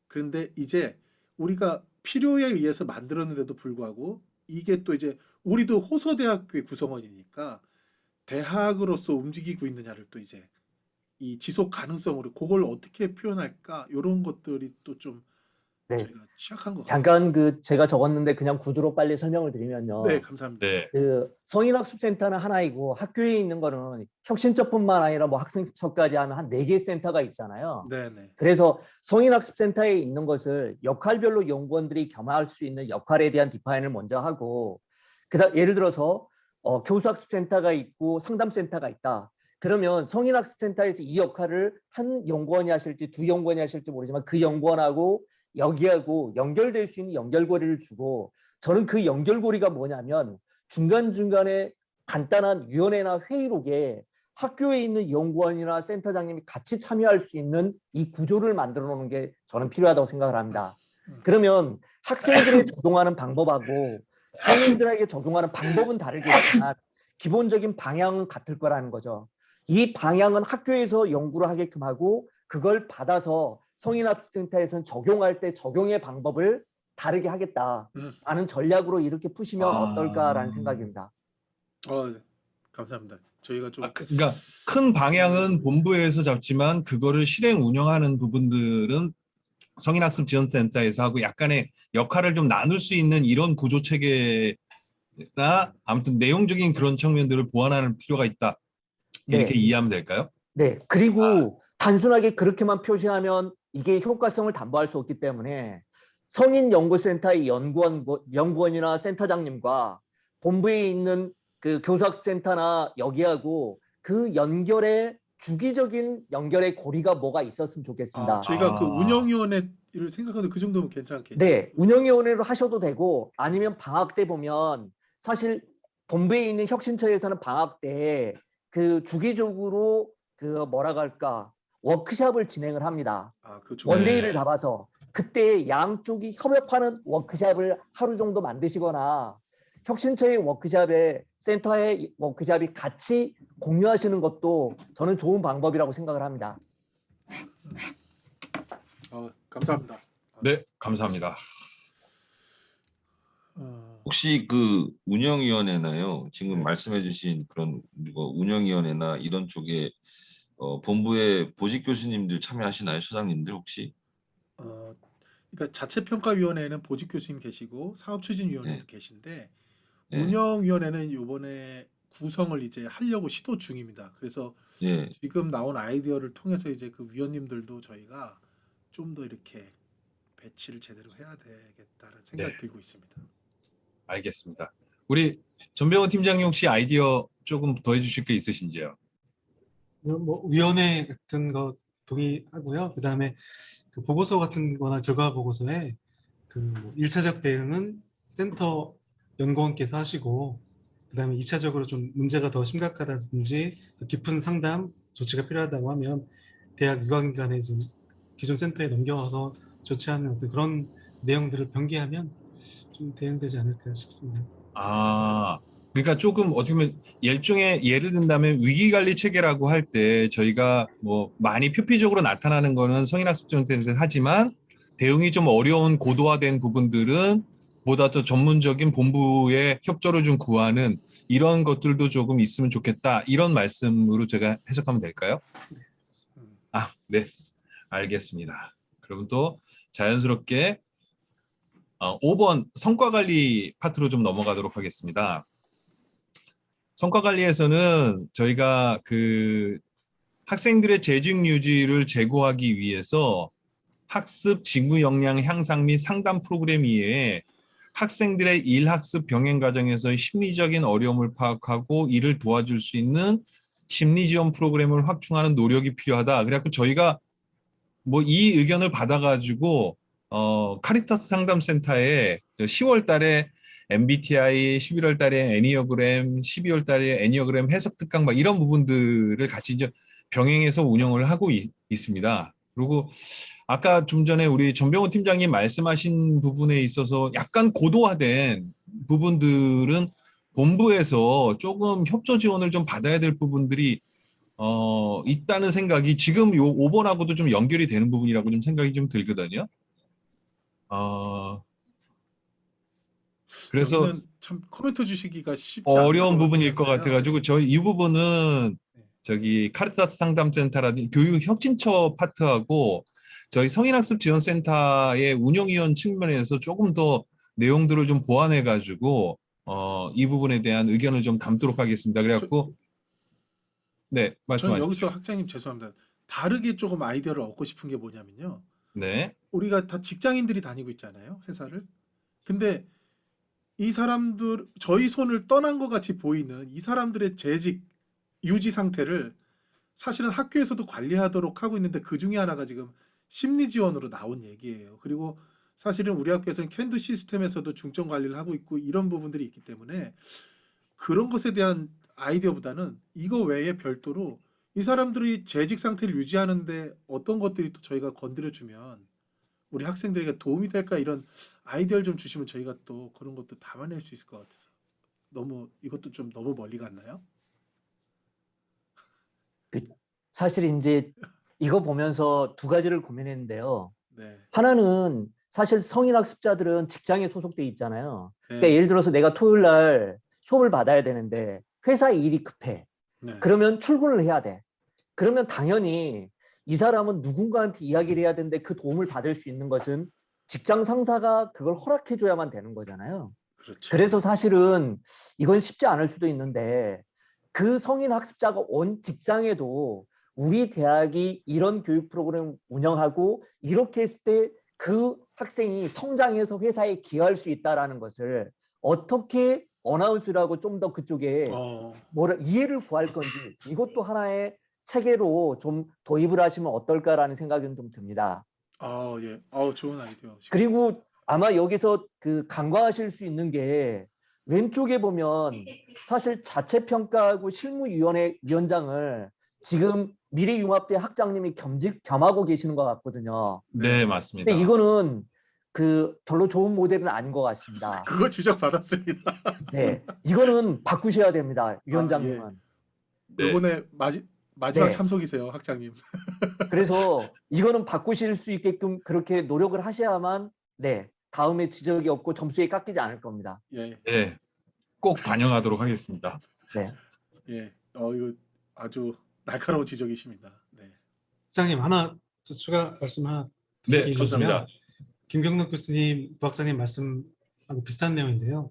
그런데 이제 우리가 필요에 의해서 만들었는데도 불구하고 이게 또 이제 우리도 호서대학교의 구성원이니까 대학으로서 움직이고 있느냐를 또 이제 이 지속 가능성으로 그걸 어떻게 표현할까 이런 것들이 또 좀 네. 저희가 취약한 것 같아요. 잠깐 제가 적었는데 그냥 구두로 빨리 설명을 드리면요. 네, 감사합니다. 네, 그 성인학습센터는 하나이고 학교에 있는 거는 혁신처뿐만 아니라 뭐 학생처까지 하면 한 4개의 센터가 있잖아요. 네, 네. 그래서 성인학습센터에 있는 것을 역할별로 연구원들이 겸할 수 있는 역할에 대한 디파인을 먼저 하고 그다음 예를 들어서 교수학습센터가 있고 상담센터가 있다. 그러면 성인학습센터에서 이 역할을 한 연구원이 하실지 두 연구원이 하실지 모르지만 그 연구원하고 여기하고 연결될 수 있는 연결고리를 주고 저는 그 연결고리가 뭐냐면 중간중간에 간단한 위원회나 회의록에 학교에 있는 연구원이나 센터장님이 같이 참여할 수 있는 이 구조를 만들어 놓는 게 저는 필요하다고 생각을 합니다. 그러면 학생들이 적용하는 방법하고 성인들에게 적용하는 방법은 다르겠지만 기본적인 방향은 같을 거라는 거죠. 이 방향은 학교에서 연구를 하게끔 하고 그걸 받아서 성인학습센터에서는 적용할 때 적용의 방법을 다르게 하겠다라는 전략으로 이렇게 푸시면 어떨까라는 생각입니다. 감사합니다. 저희가 좀 그러니까 큰 방향은 본부에서 잡지만 그거를 실행 운영하는 부분들은 성인학습지원센터에서 하고 약간의 역할을 좀 나눌 수 있는 이런 구조 체계를 아무튼 내용적인 그런 측면들을 보완하는 필요가 있다. 이렇게 네. 이해하면 될까요? 네. 그리고 단순하게 그렇게만 표시하면 이게 효과성을 담보할 수 없기 때문에 성인연구센터의 연구원이나 센터장님과 본부에 있는 그 교수학습센터나 여기하고 그 연결의 주기적인 연결의 고리가 뭐가 있었으면 좋겠습니다. 저희가 그 아. 운영위원회를 생각하는데 그 정도면 괜찮겠죠. 네, 운영위원회로 하셔도 되고 아니면 방학 때 보면 사실 본부에 있는 혁신처에서는 방학 때 그 주기적으로 그 뭐라고 할까 워크숍을 진행을 합니다. 그렇죠. 원데이를 잡아서 그때 양쪽이 협업하는 워크숍을 하루 정도 만드시거나 혁신처의 워크숍에 센터의 워크숍이 같이 공유하시는 것도 저는 좋은 방법이라고 생각을 합니다. 감사합니다. 네, 감사합니다. 혹시 그 운영위원회나요? 지금 네. 말씀해주신 그런 운영위원회나 이런 쪽에 본부의 보직 교수님들 참여하시나요, 소장님들 혹시? 그러니까 자체평가위원회에는 보직 교수님 계시고 사업추진위원회도 네. 계신데 네. 운영위원회는 이번에 구성을 이제 하려고 시도 중입니다. 그래서 예. 지금 나온 아이디어를 통해서 이제 그 위원님들도 저희가 좀 더 이렇게 배치를 제대로 해야 되겠다는 생각이 네. 들고 있습니다. 알겠습니다. 우리 전병호 팀장님 혹시 아이디어 조금 더 해주실 게 있으신지요? 뭐 위원회 같은 거 동의하고요. 그다음에 그 보고서 같은 거나 결과 보고서에 그 1차적 대응은 센터 연구원께서 하시고 그다음에 2차적으로 좀 문제가 더 심각하다든지 더 깊은 상담 조치가 필요하다고 하면 대학 유관기관에 좀 기존 센터에 넘겨와서 조치하는 어떤 그런 내용들을 병기하면 좀 대응되지 않을까 싶습니다. 그러니까 조금 어떻게 보면 일종의 예를 든다면 위기관리 체계라고 할 때 저희가 뭐 많이 표피적으로 나타나는 거는 성인학습지원센터에서 하지만 대응이 좀 어려운 고도화된 부분들은 보다 더 전문적인 본부의 협조를 좀 구하는 이런 것들도 조금 있으면 좋겠다. 이런 말씀으로 제가 해석하면 될까요? 네. 알겠습니다. 그럼 또 자연스럽게 5번 성과관리 파트로 좀 넘어가도록 하겠습니다. 성과관리에서는 저희가 그 학생들의 재직 유지를 제고하기 위해서 학습 직무 역량 향상 및 상담 프로그램 이외에 학생들의 일학습 병행 과정에서의 심리적인 어려움을 파악하고 이를 도와줄 수 있는 심리 지원 프로그램을 확충하는 노력이 필요하다. 그래갖고 저희가 뭐 이 의견을 받아가지고 카리타스 상담센터에 10월 달에 MBTI, 11월 달에 애니어그램, 12월 달에 애니어그램 해석 특강 막 이런 부분들을 같이 이제 병행해서 운영을 하고 있습니다. 그리고 아까 좀 전에 우리 전병호 팀장님 말씀하신 부분에 있어서 약간 고도화된 부분들은 본부에서 조금 협조 지원을 좀 받아야 될 부분들이 있다는 생각이 지금 요 5번하고도 좀 연결이 되는 부분이라고 좀 생각이 좀 들거든요. 그래서 여기는 참 코멘트 주시기가 쉽지 어려운 않을 부분일 것 같아요. 같아가지고 저희 이 부분은 저기 카리타스 상담센터라든지 교육혁신처 파트하고 저희 성인학습지원센터의 운영위원 측면에서 조금 더 내용들을 좀 보완해가지고 이 부분에 대한 의견을 좀 담도록 하겠습니다. 그래갖고 네, 저는 말씀하시죠. 여기서 학장님 죄송합니다. 다르게 조금 아이디어를 얻고 싶은 게 뭐냐면요. 네, 우리가 다 직장인들이 다니고 있잖아요, 회사를. 근데 이 사람들 저희 손을 떠난 것 같이 보이는 이 사람들의 재직 유지 상태를 사실은 학교에서도 관리하도록 하고 있는데 그 중에 하나가 지금 심리 지원으로 나온 얘기예요. 그리고 사실은 우리 학교에서는 캔두 시스템에서도 중점 관리를 하고 있고 이런 부분들이 있기 때문에 그런 것에 대한 아이디어보다는 이거 외에 별도로 이 사람들이 재직 상태를 유지하는데 어떤 것들이 또 저희가 건드려주면 우리 학생들에게 도움이 될까 이런 아이디어를 좀 주시면 저희가 또 그런 것도 담아낼 수 있을 것 같아서 너무 이것도 좀 너무 멀리 갔나요? 사실 이제 이거 보면서 두 가지를 고민했는데요. 네. 하나는 사실 성인학습자들은 직장에 소속돼 있잖아요. 그러니까 네. 예를 들어서 내가 토요일 날 수업을 받아야 되는데 회사 일이 급해. 네. 그러면 출근을 해야 돼. 그러면 당연히 이 사람은 누군가한테 이야기를 해야 되는데 그 도움을 받을 수 있는 것은 직장 상사가 그걸 허락해 줘야만 되는 거잖아요. 그렇죠. 그래서 사실은 이건 쉽지 않을 수도 있는데 그 성인 학습자가 온 직장에도 우리 대학이 이런 교육 프로그램을 운영하고 이렇게 했을 때 그 학생이 성장해서 회사에 기여할 수 있다라는 것을 어떻게 어나운스라고 좀 더 그쪽에 뭐라 이해를 구할 건지 이것도 하나의 체계로 좀 도입을 하시면 어떨까라는 생각은 좀 듭니다. 예. 좋은 아이디어. 그리고 아마 여기서 그 간과하실 수 있는 게 왼쪽에 보면 사실 자체평가하고 실무위원회 위원장을 지금 미래융합대 학장님이 겸하고 계시는 것 같거든요. 네, 맞습니다. 근데 이거는 그 별로 좋은 모델은 아닌 것 같습니다. 그거 지적 받았습니다. 네, 이거는 바꾸셔야 됩니다, 위원장님은. 네. 이번에 마지막 네. 참석이세요, 학장님. 그래서 이거는 바꾸실 수 있게끔 그렇게 노력을 하셔야만 네 다음에 지적이 없고 점수에 깎이지 않을 겁니다. 예. 네, 꼭 반영하도록 하겠습니다. 네. 예. 이거 아주 날카로운 지적이십니다. 네. 부장님 하나 저 추가 말씀 하나 네, 드리겠습니다. 좋습니다. 김경록 교수님, 부학장님 말씀하고 비슷한 내용인데요.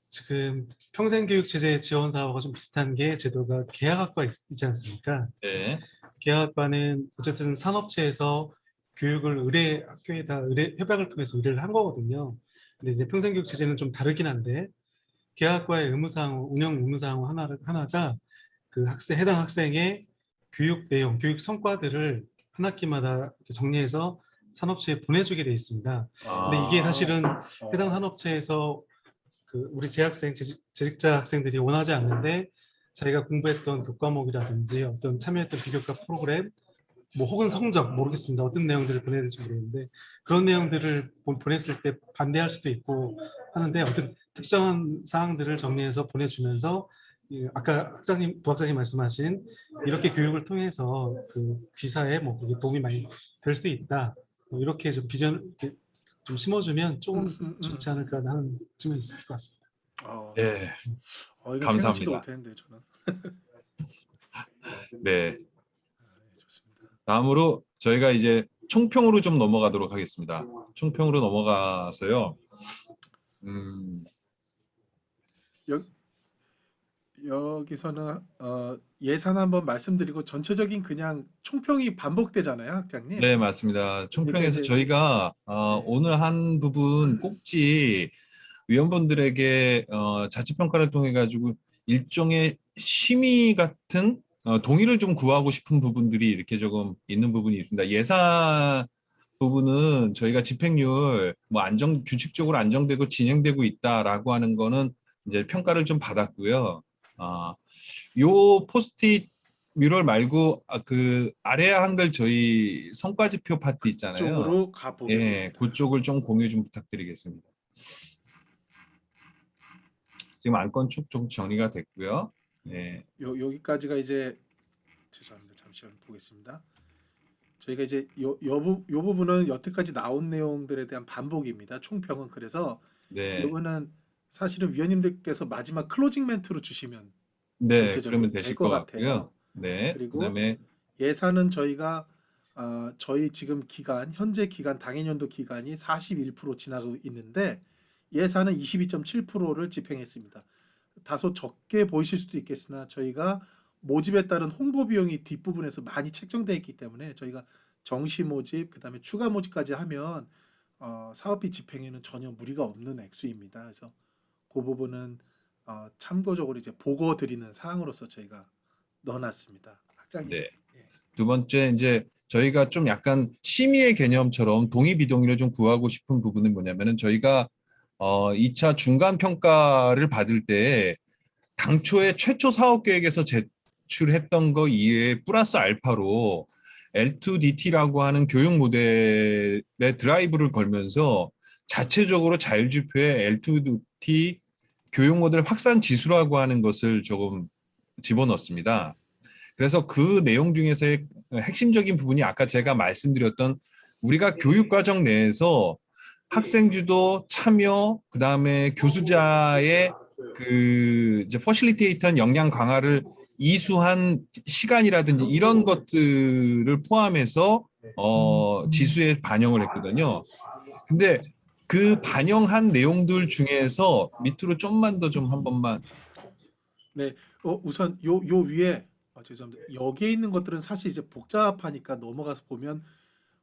지금 평생교육체제 지원 사업과 좀 비슷한 게 제도가 계약학과 있지 않습니까? 네, 계약학과는 어쨌든 산업체에서 교육을 학교에다 협약을 통해서 의뢰를 한 거거든요. 근데 이제 평생교육체제는 좀 다르긴 한데 계약학과의 의무사항, 운영 의무사항 하나가 그 해당 학생의 교육 내용, 교육 성과들을 한 학기마다 이렇게 정리해서 산업체에 보내주게 돼 있습니다. 근데 이게 사실은 해당 산업체에서 그 우리 재학생, 재직자 학생들이 원하지 않는데 자기가 공부했던 교과목이라든지 어떤 참여했던 비교과 프로그램, 뭐 혹은 성적 모르겠습니다. 어떤 내용들을 보내야 될지 모르겠는데 그런 내용들을 보냈을 때 반대할 수도 있고 하는데 어떤 특정한 사항들을 정리해서 보내주면서 아까 부학장님 말씀하신 이렇게 교육을 통해서 그 귀사에 뭐 도움이 많이 될 수 있다. 이렇게 좀 비전을 이렇게 좀 심어주면 조금 좋지 않을까 하는 측면이 있을 것 같습니다. 네, 이거 감사합니다. 생각지도 못했는데 저는. 네. 좋습니다. 다음으로 저희가 이제 총평으로 좀 넘어가도록 하겠습니다. 총평으로 넘어가서요. 여기서는 예산 한번 말씀드리고 전체적인 그냥 총평이 반복되잖아요, 학장님. 네, 맞습니다. 총평에서 이제- 저희가 오늘 한 부분 꼭지 위원분들에게 자치평가를 통해 가지고 일종의 심의 같은 동의를 좀 구하고 싶은 부분들이 이렇게 조금 있는 부분이 있습니다. 예산 부분은 저희가 집행률 뭐 규칙적으로 안정되고 진행되고 있다라고 하는 거는 이제 평가를 좀 받았고요. 요 포스트잇 뮤럴 말고 그 아래 한글 저희 성과지표 파트 있잖아요. 쪽으로 가보겠습니다. 예, 그쪽을 좀 공유 좀 부탁드리겠습니다. 지금 안건 쭉 좀 정리가 됐고요. 예. 여기까지가 이제 죄송합니다. 잠시만 보겠습니다. 저희가 이제 요 부분은 여태까지 나온 내용들에 대한 반복입니다. 총평은 그래서 네. 이거는 사실은 위원님들께서 마지막 클로징 멘트로 주시면 네, 전체적으로 그러면 될 되실 것 것 같아요. 같고요. 네. 그리고 그다음에 예산은 저희가 저희 지금 현재 기간 당해년도 기간이 41% 지나고 있는데 예산은 22.7%를 집행했습니다. 다소 적게 보이실 수도 있겠으나 저희가 모집에 따른 홍보 비용이 뒷부분에서 많이 책정되어 있기 때문에 저희가 정시 모집 그다음에 추가 모집까지 하면 사업비 집행에는 전혀 무리가 없는 액수입니다. 그래서 그 부분은 참고적으로 이제 보고 드리는 사항으로서 저희가 넣어놨습니다. 학장님. 네. 두 번째 이제 저희가 좀 약간 심의의 개념처럼 동의 비동의를 좀 구하고 싶은 부분은 뭐냐면은 저희가 2차 중간 평가를 받을 때 당초에 최초 사업 계획에서 제출했던 거 이외에 플러스 알파로 L2DT라고 하는 교육 모델의 드라이브를 걸면서 자체적으로 자율지표에 L2DT 교육 모델 확산 지수라고 하는 것을 조금 집어넣습니다. 그래서 그 내용 중에서의 핵심적인 부분이 아까 제가 말씀드렸던 우리가 교육과정 내에서 학생 주도 참여, 그 다음에 교수자의 그 이제 퍼실리테이터한 역량 강화를 이수한 시간이라든지 이런 것들을 포함해서 지수에 반영을 했거든요. 근데 그 반영한 내용들 중에서 밑으로 좀만 더 좀 한 번만. 네, 우선 요 위에 죄송합니다. 여기에 있는 것들은 사실 이제 복잡하니까 넘어가서 보면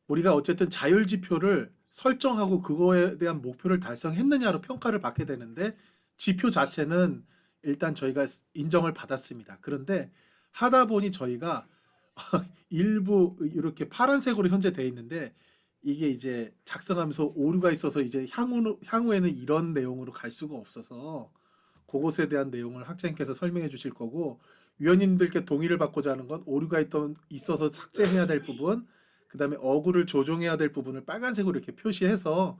우리가 어쨌든 자율 지표를 설정하고 그거에 대한 목표를 달성했느냐로 평가를 받게 되는데 지표 자체는 일단 저희가 인정을 받았습니다. 그런데 하다 보니 저희가 일부 이렇게 파란색으로 현재 돼 있는데 이게 이제 작성하면서 오류가 있어서 이제 향후에는 이런 내용으로 갈 수가 없어서 그것에 대한 내용을 학장님께서 설명해 주실 거고 위원님들께 동의를 받고자 하는 건 오류가 있어서 삭제해야 될 부분 그다음에 어구를 조정해야 될 부분을 빨간색으로 이렇게 표시해서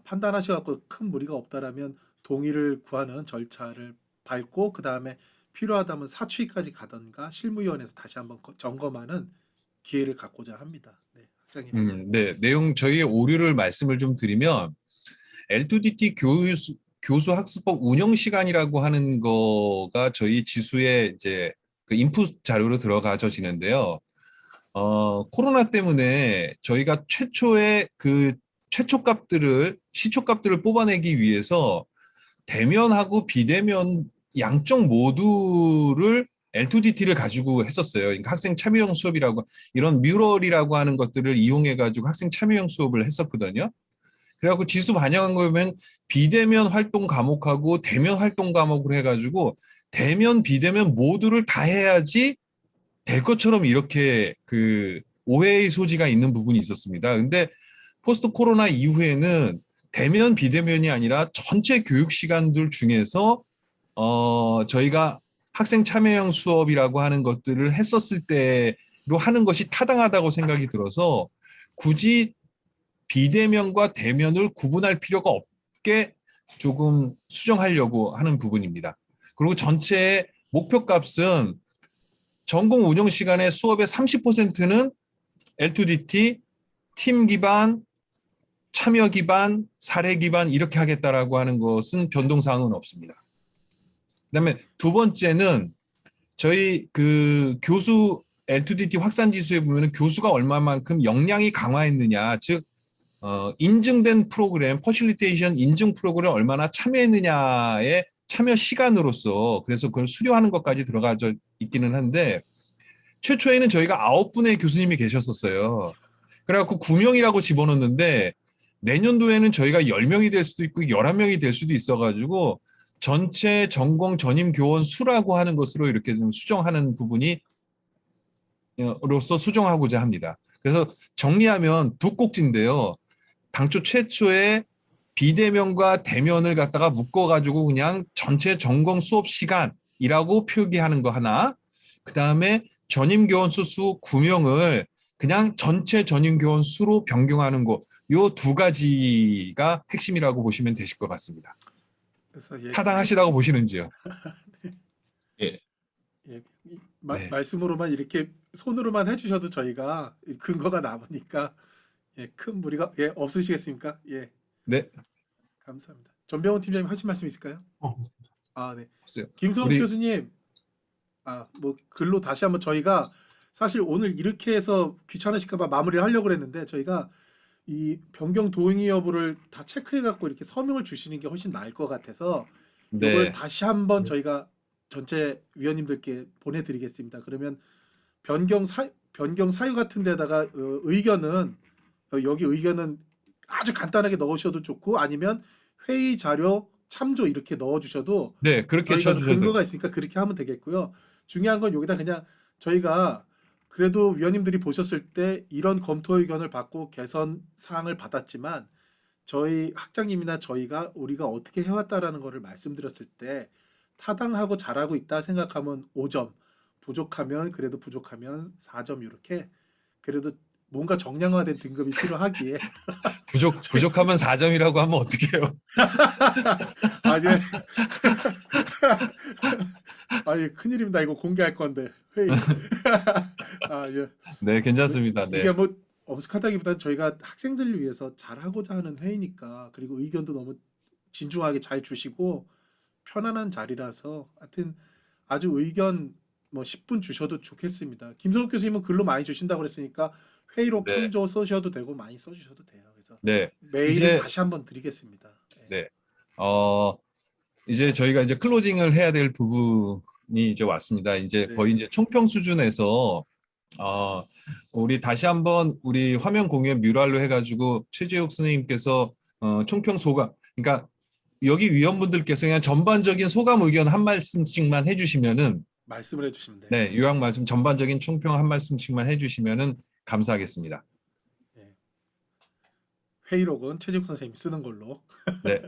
판단하셔갖고 큰 무리가 없다라면 동의를 구하는 절차를 밟고 그다음에 필요하다면 사추위까지 가던가 실무위원회에서 다시 한번 점검하는 기회를 갖고자 합니다. 네, 학장님. 네, 내용 저희의 오류를 말씀을 좀 드리면 L2DT 교수 학습법 운영 시간이라고 하는 거가 저희 지수에 이제 그 인풋 자료로 들어가져지는데요. 코로나 때문에 저희가 최초의 그 시초값들을 뽑아내기 위해서 대면하고 비대면 양쪽 모두를 L2DT를 가지고 했었어요. 그러니까 학생 참여형 수업이라고 이런 뮤럴이라고 하는 것들을 이용해 가지고 학생 참여형 수업을 했었거든요. 그래갖고 지수 반영한 거면 비대면 활동 과목하고 대면 활동 과목으로 해가지고 대면 비대면 모두를 다 해야지 될 것처럼 이렇게 그 오해의 소지가 있는 부분이 있었습니다. 근데 포스트 코로나 이후에는 대면 비대면이 아니라 전체 교육 시간들 중에서 저희가 학생 참여형 수업이라고 하는 것들을 했었을 때로 하는 것이 타당하다고 생각이 들어서 굳이 비대면과 대면을 구분할 필요가 없게 조금 수정하려고 하는 부분입니다. 그리고 전체의 목표값은 전공 운영 시간의 수업의 30%는 L2DT, 팀 기반, 참여 기반, 사례 기반 이렇게 하겠다라고 하는 것은 변동사항은 없습니다. 그다음에 두 번째는 저희 그 교수 L2DT 확산 지수에 보면 교수가 얼마만큼 역량이 강화했느냐, 즉 인증된 프로그램, 퍼실리테이션 인증 프로그램 얼마나 참여했느냐의 참여 시간으로서 그래서 그걸 수료하는 것까지 들어가져 있기는 한데 최초에는 저희가 9분의 교수님이 계셨었어요. 그래갖고 9명이라고 집어넣는데 내년도에는 저희가 10명이 될 수도 있고 11명이 될 수도 있어가지고 전체 전공 전임 교원 수라고 하는 것으로 이렇게 좀 수정하는 부분이 로서 수정하고자 합니다. 그래서 정리하면 두 꼭지인데요. 당초 최초에 비대면과 대면을 갖다가 묶어가지고 그냥 전체 전공 수업 시간이라고 표기하는 거 하나, 그 다음에 전임교원 수 9명을 그냥 전체 전임교원 수로 변경하는 거, 요 두 가지가 핵심이라고 보시면 되실 것 같습니다. 그래서 타당하시다고 보시는지요? 예. 네. 말씀으로만 이렇게 손으로만 해주셔도 저희가 근거가 남으니까 큰 무리가 없으시겠습니까? 예. 네. 감사합니다. 전병훈 팀장님 하신 말씀 있을까요? 네. 없어요. 김성욱 교수님, 뭐 글로 다시 한번 저희가 사실 오늘 이렇게 해서 귀찮으실까봐 마무리를 하려고 했는데 저희가 이 변경 동의 여부를 다 체크해갖고 이렇게 서명을 주시는 게 훨씬 나을 것 같아서 이걸 다시 한번 저희가 전체 위원님들께 보내드리겠습니다. 그러면 변경 사유 같은 데다가 의견은 여기 의견은 아주 간단하게 넣으셔도 좋고 아니면 회의 자료 참조 이렇게 넣어주셔도 네, 그렇게 저희가 쳐주셔도 근거가 있으니까 그렇게 하면 되겠고요. 중요한 건 여기다 그냥 저희가 그래도 위원님들이 보셨을 때 이런 검토 의견을 받고 개선 사항을 받았지만 저희 학장님이나 저희가 우리가 어떻게 해왔다라는 거를 말씀드렸을 때 타당하고 잘하고 있다 생각하면 5점, 부족하면 4점 이렇게 그래도 뭔가 정량화된 등급이 필요하기에 부족하면 4점이라고 하면 어떡해요? 아니 큰일입니다. 이거 공개할 건데 회의. 예. 네, 괜찮습니다. 네. 이게 뭐 엄숙하다기보다는 저희가 학생들을 위해서 잘하고자 하는 회의니까 그리고 의견도 너무 진중하게 잘 주시고 편안한 자리라서 하여튼 아주 의견 뭐 10분 주셔도 좋겠습니다. 김성욱 교수님은 글로 많이 주신다고 그랬으니까 회의록 네. 참조 써셔도 되고 많이 써주셔도 돼요. 그래서 네. 메일을 이제 다시 한번 드리겠습니다. 네. 이제 저희가 이제 클로징을 해야 될 부분이 이제 왔습니다. 이제 네. 거의 이제 총평 수준에서 우리 다시 한번 우리 화면 공유에 뮤랄로 해가지고 최재욱 선생님께서 총평 소감, 그러니까 여기 위원분들께서 그냥 전반적인 소감 의견 한 말씀씩만 해주시면은 말씀을 해주시면 돼요. 네, 요약 말씀 전반적인 총평 한 말씀씩만 해주시면은 감사하겠습니다. 네. 회의록은 최재욱 선생님이 쓰는 걸로. 네.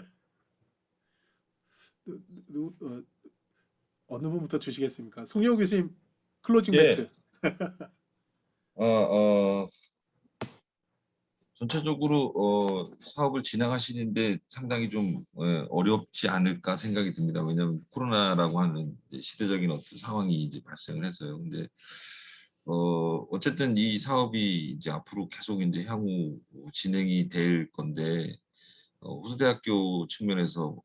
어느 분부터 주시겠습니까? 송혜호 교수님 클로징 예. 멘트. 전체적으로 사업을 진행하시는데 상당히 좀 어렵지 않을까 생각이 듭니다. 왜냐하면 코로나라고 하는 이제 시대적인 어떤 상황이 이제 발생을 해서요. 근데 어쨌든 이 사업이 이제 앞으로 계속 이제 향후 진행이 될 건데 호수대학교 측면에서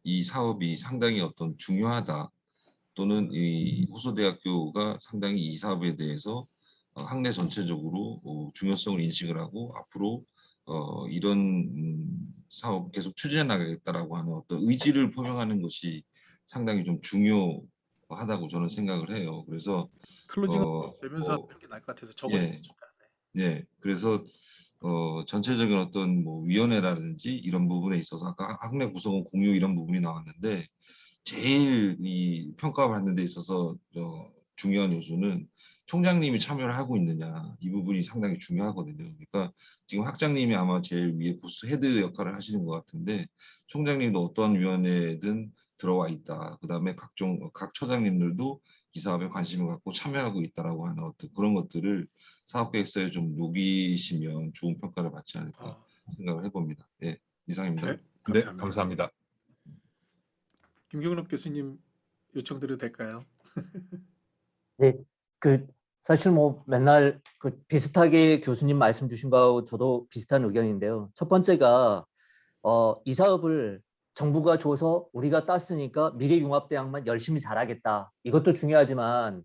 이 사업이 상당히 어떤 중요하다, 또는 이 호수대학교가 상당히 이 사업에 대해서 학내 전체적으로 중요성을 인식을 하고 앞으로 이런 사업 계속 추진해 나가겠다라고 하는 어떤 의지를 표명하는 것이 상당히 좀 중요하다고 저는 생각을 해요. 그래서 클로징을 어, 되면서 어, 하는 게 나을 것 같아서 예, 적어주십니다. 네. 네, 그래서 전체적인 어떤 뭐 위원회라든지 이런 부분에 있어서 아까 학내 구성원 공유 이런 부분이 나왔는데, 제일 이 평가받는 데 있어서 중요한 요소는 총장님이 참여를 하고 있느냐, 이 부분이 상당히 중요하거든요. 그러니까 지금 학장님이 아마 제일 위에 보스 헤드 역할을 하시는 것 같은데, 총장님도 어떠한 위원회든 들어와 있다. 그다음에 각 처장님들도 이 사업에 관심을 갖고 참여하고 있다라고 하는 어떤 그런 것들을 사업 계획서에 좀 녹이시면 좋은 평가를 받지 않을까 생각을 해봅니다. 예, 이상입니다. 네, 네, 감사합니다. 감사합니다. 김경록 교수님 요청드려도 될까요? 네, 사실 뭐 맨날 비슷하게 교수님 말씀 주신 거하고 저도 비슷한 의견인데요. 첫 번째가 이 사업을 정부가 줘서 우리가 땄으니까 미래융합대학만 열심히 잘하겠다. 이것도 중요하지만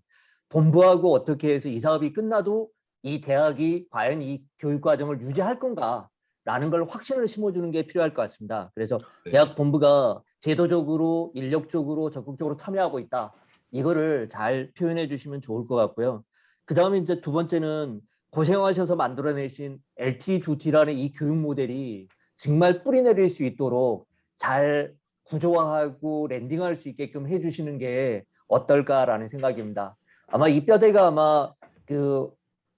본부하고 어떻게 해서 이 사업이 끝나도 이 대학이 과연 이 교육 과정을 유지할 건가라는 걸 확신을 심어주는 게 필요할 것 같습니다. 그래서 네. 대학 본부가 제도적으로 인력적으로 적극적으로 참여하고 있다. 이거를 잘 표현해 주시면 좋을 것 같고요. 그 다음에 이제 두 번째는 고생하셔서 만들어내신 LT2T라는 이 교육 모델이 정말 뿌리 내릴 수 있도록 잘 구조화하고 랜딩할 수 있게끔 해주시는 게 어떨까라는 생각입니다. 아마 이 뼈대가 아마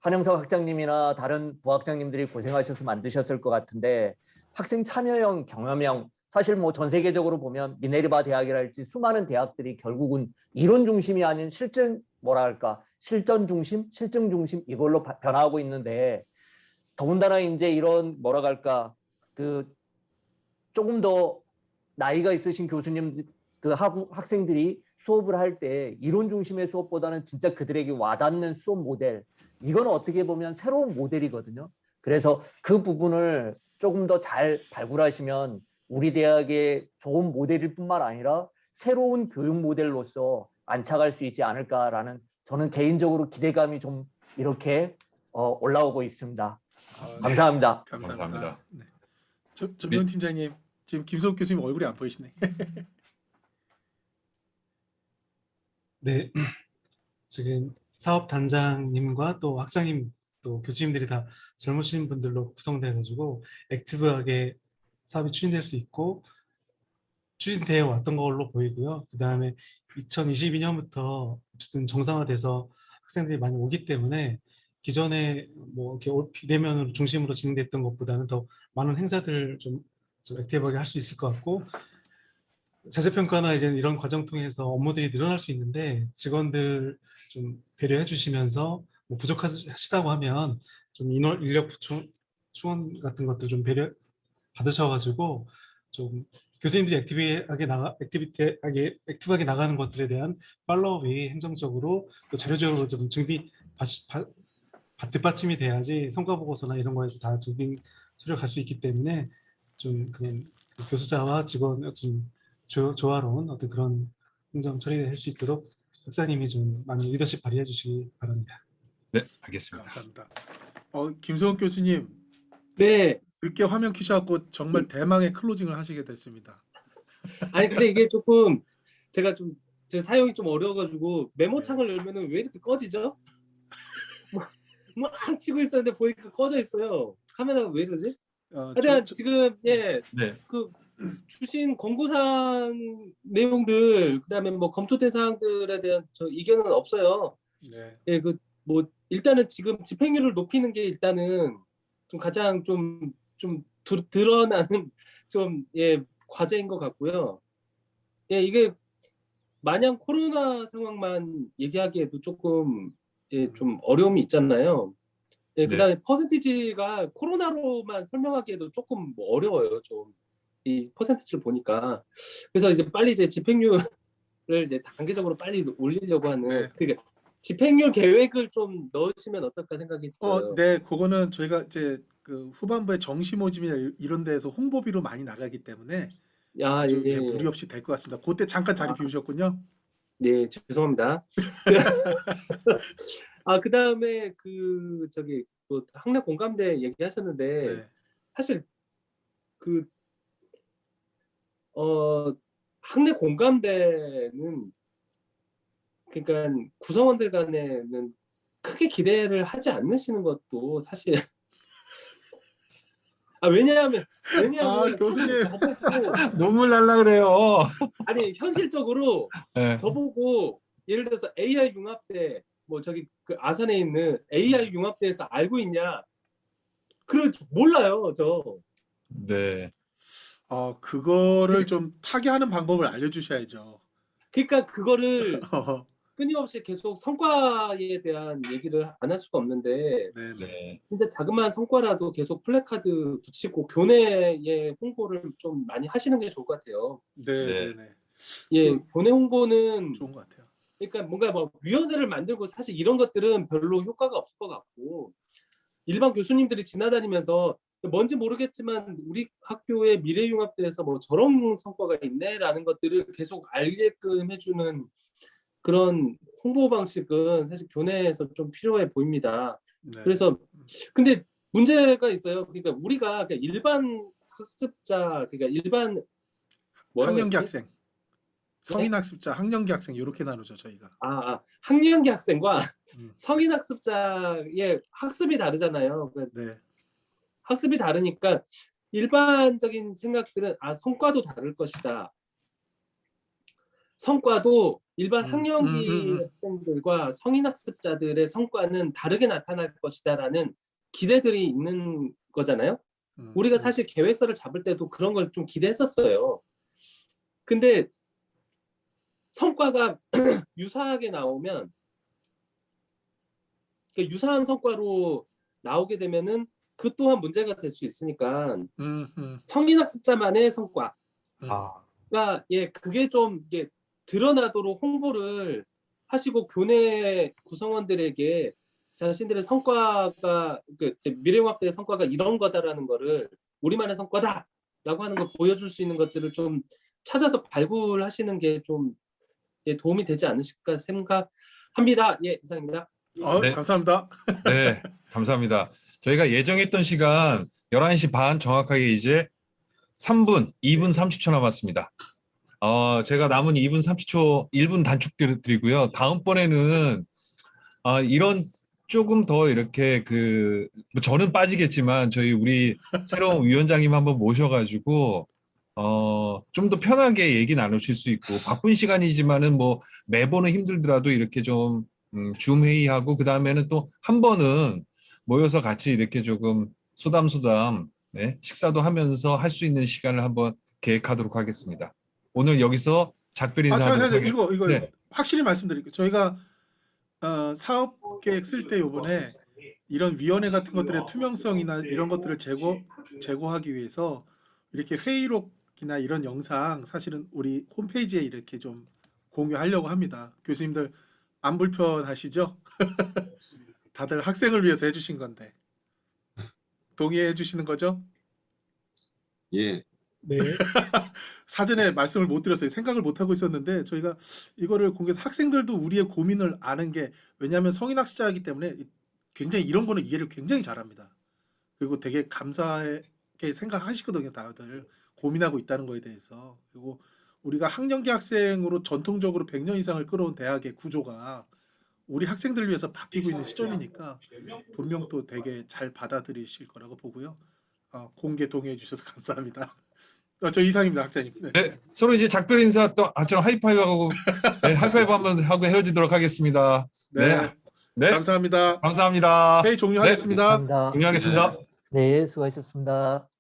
한영석 학장님이나 다른 부학장님들이 고생하셔서 만드셨을 것 같은데, 학생 참여형, 경험형, 사실 뭐 전 세계적으로 보면 미네르바 대학이랄지 수많은 대학들이 결국은 이론 중심이 아닌 실전 중심, 실증 중심 이걸로 변화하고 있는데, 더군다나 이제 이런 조금 더 나이가 있으신 교수님 학생들이 수업을 할 때 이론 중심의 수업보다는 진짜 그들에게 와닿는 수업 모델, 이건 어떻게 보면 새로운 모델이거든요. 그래서 그 부분을 조금 더 잘 발굴하시면 우리 대학의 좋은 모델일 뿐만 아니라 새로운 교육 모델로서 안착할 수 있지 않을까라는, 저는 개인적으로 기대감이 좀 이렇게 올라오고 있습니다. 감사합니다. 감사합니다. 감사합니다. 네. 전명 팀장님, 지금 김석욱 교수님 얼굴이 안 보이시네. 네, 지금 사업 단장님과 또 학장님 또 교수님들이 다 젊으신 분들로 구성돼 가지고 액티브하게 사업이 추진될 수 있고 추진되어 왔던 걸로 보이고요. 그 다음에 2022년부터 어쨌든 정상화돼서 학생들이 많이 오기 때문에 기존에 뭐 이렇게 비대면으로 중심으로 진행됐던 것보다는 더 많은 행사들을 좀 액티브하게 할 수 있을 것 같고, 자체평가나 이제 이런 과정 통해서 업무들이 늘어날 수 있는데 직원들 좀 배려해 주시면서 뭐 부족하시다고 하면 좀 인력 충원 같은 것들 좀 배려 받으셔가지고 좀 교수님들이 액티브하게 나가는 것들에 대한 팔로우업이 행정적으로 또 자료적으로 좀 뒷받침이 돼야지 성과 보고서나 이런 거에 다 증빙 처리가 갈 수 있기 때문에 좀 그런 교수자와 직원의 좀 조화로운 어떤 그런 행정 처리될 수 있도록 박사님이 좀 많이 리더십 발휘해 주시기 바랍니다. 네, 알겠습니다. 감사합니다. 김성욱 교수님 네. 늦게 화면 키셔갖고 정말 대망의 클로징을 하시게 됐습니다. 아니 근데 이게 조금 제가 좀 제 사용이 좀 어려워가지고 메모창을 열면은 왜 이렇게 꺼지죠? 뭐막 치고 있었는데 보니까 꺼져 있어요. 카메라가 왜 이러지? 하여튼 지금 네. 그 주신 권고사항 내용들 그다음에 뭐 검토된 사항들에 대한 저 이견은 없어요. 네. 예, 그 뭐 일단은 지금 집행률을 높이는 게 일단은 좀 가장 좀 드러나는 좀 과제인 것 같고요. 예, 이게 마냥 코로나 상황만 얘기하기에도 조금 좀 어려움이 있잖아요. 예, 네. 그다음에 퍼센티지가 코로나로만 설명하기에도 조금 뭐 어려워요. 좀 이 퍼센티지를 보니까. 그래서 이제 빨리 이제 집행률을 이제 단계적으로 빨리 올리려고 하는 네. 그러니까 집행률 계획을 좀 넣으시면 어떨까 생각이 들어요. 네, 그거는 저희가 이제 그 후반부에 정시 모집이나 이런 데에서 홍보비로 많이 나가기 때문에 야, 아주 예. 무리 없이 될 것 같습니다. 그때 잠깐 자리 비우셨군요. 네, 죄송합니다. 그다음에 그 저기 뭐 학내 공감대 얘기하셨는데 네. 사실 그 학내 공감대는 그러니까 구성원들 간에는 크게 기대를 하지 않으시는 것도 사실 왜냐하면 교수님. 저보고 눈물 날라 그래요. 아니 현실적으로 네. 저보고 예를 들어서 AI 융합대 뭐 저기 그 아산에 있는 AI 융합대에서 알고 있냐? 몰라요, 저. 네. 그거를 좀 타개하는 방법을 알려주셔야죠. 그러니까 그거를 끊임없이 계속 성과에 대한 얘기를 안 할 수가 없는데 네, 네. 네. 진짜 자그마한 성과라도 계속 플래카드 붙이고 교내에 홍보를 좀 많이 하시는 게 좋을 것 같아요. 네, 네. 네, 네. 예, 그- 교내 홍보는 좋은 것 같아요. 그러니까 뭔가 뭐 위원회를 만들고 사실 이런 것들은 별로 효과가 없을 것 같고 일반 교수님들이 지나다니면서 뭔지 모르겠지만 우리 학교의 미래융합대에서 뭐 저런 성과가 있네라는 것들을 계속 알게끔 해주는 그런 홍보 방식은 사실 교내에서 좀 필요해 보입니다. 네. 그래서 근데 문제가 있어요. 그러니까 우리가 그러니까 일반 학습자 그러니까 일반 뭐라고 학년기 했지? 학생, 성인 학습자, 학년기 학생 이렇게 나누죠 저희가. 학년기 학생과 음. 성인 학습자의 학습이 다르잖아요. 그러니까 네. 학습이 다르니까 일반적인 생각들은 성과도 다를 것이다. 성과도 일반 학년기 학생들과 성인 학습자들의 성과는 다르게 나타날 것이다라는 기대들이 있는 거잖아요. 우리가 사실 계획서를 잡을 때도 그런 걸 좀 기대했었어요. 근데 성과가 유사하게 나오면 그러니까 유사한 성과로 나오게 되면은 그 또한 문제가 될 수 있으니까 성인 학습자만의 성과가 그게 좀 드러나도록 홍보를 하시고 교내 구성원들에게 자신들의 성과가 미래융합대의 성과가 이런 거다라는 거를 우리만의 성과다라고 하는 걸 보여줄 수 있는 것들을 좀 찾아서 발굴하시는 게 좀 도움이 되지 않으실까 생각합니다. 이상입니다. 네. 감사합니다. 네, 감사합니다. 저희가 예정했던 시간 11시 반 정확하게 이제 2분 30초 남았습니다. 제가 남은 2분 30초 1분 단축 드리고요. 다음번에는 이런 조금 더 이렇게 뭐 저는 빠지겠지만 우리 새로운 위원장님 한번 모셔가지고 좀 더 편하게 얘기 나누실 수 있고 바쁜 시간이지만은 뭐 매번은 힘들더라도 이렇게 좀 줌 회의하고 그 다음에는 또 한 번은 모여서 같이 이렇게 조금 소담소담 식사도 하면서 할 수 있는 시간을 한번 계획하도록 하겠습니다. 오늘 여기서 작별 인사하도록 하겠습니다. 이거 네. 확실히 말씀드릴게요. 저희가 사업 계획 쓸 때 요번에 이런 위원회 같은 것들의 투명성이나 이런 것들을 제고하기 위해서 이렇게 회의록이나 이런 영상 사실은 우리 홈페이지에 이렇게 좀 공유하려고 합니다. 교수님들 안 불편하시죠? 다들 학생을 위해서 해주신 건데 동의해 주시는 거죠? 예. 네. 사전에 말씀을 못 드렸어요. 생각을 못 하고 있었는데 저희가 이거를 공개해서 학생들도 우리의 고민을 아는 게 왜냐하면 성인 학습자이기 때문에 굉장히 이런 거는 이해를 굉장히 잘합니다. 그리고 되게 감사하게 생각하시거든요. 다들 고민하고 있다는 거에 대해서. 그리고 우리가 학령기 학생으로 전통적으로 100년 이상을 끌어온 대학의 구조가 우리 학생들을 위해서 바뀌고 있는 시점이니까 분명 또 되게 잘 받아들이실 거라고 보고요. 공개 동의해 주셔서 감사합니다. 저 이상입니다, 학자님. 네. 네, 서로 이제 작별 인사 또 아처럼 하이파이브하고 네, 하이파이브 한번 하고 헤어지도록 하겠습니다. 네. 네, 감사합니다. 감사합니다. 회의 종료하겠습니다. 감사합니다. 종료하겠습니다. 네, 수고하셨습니다.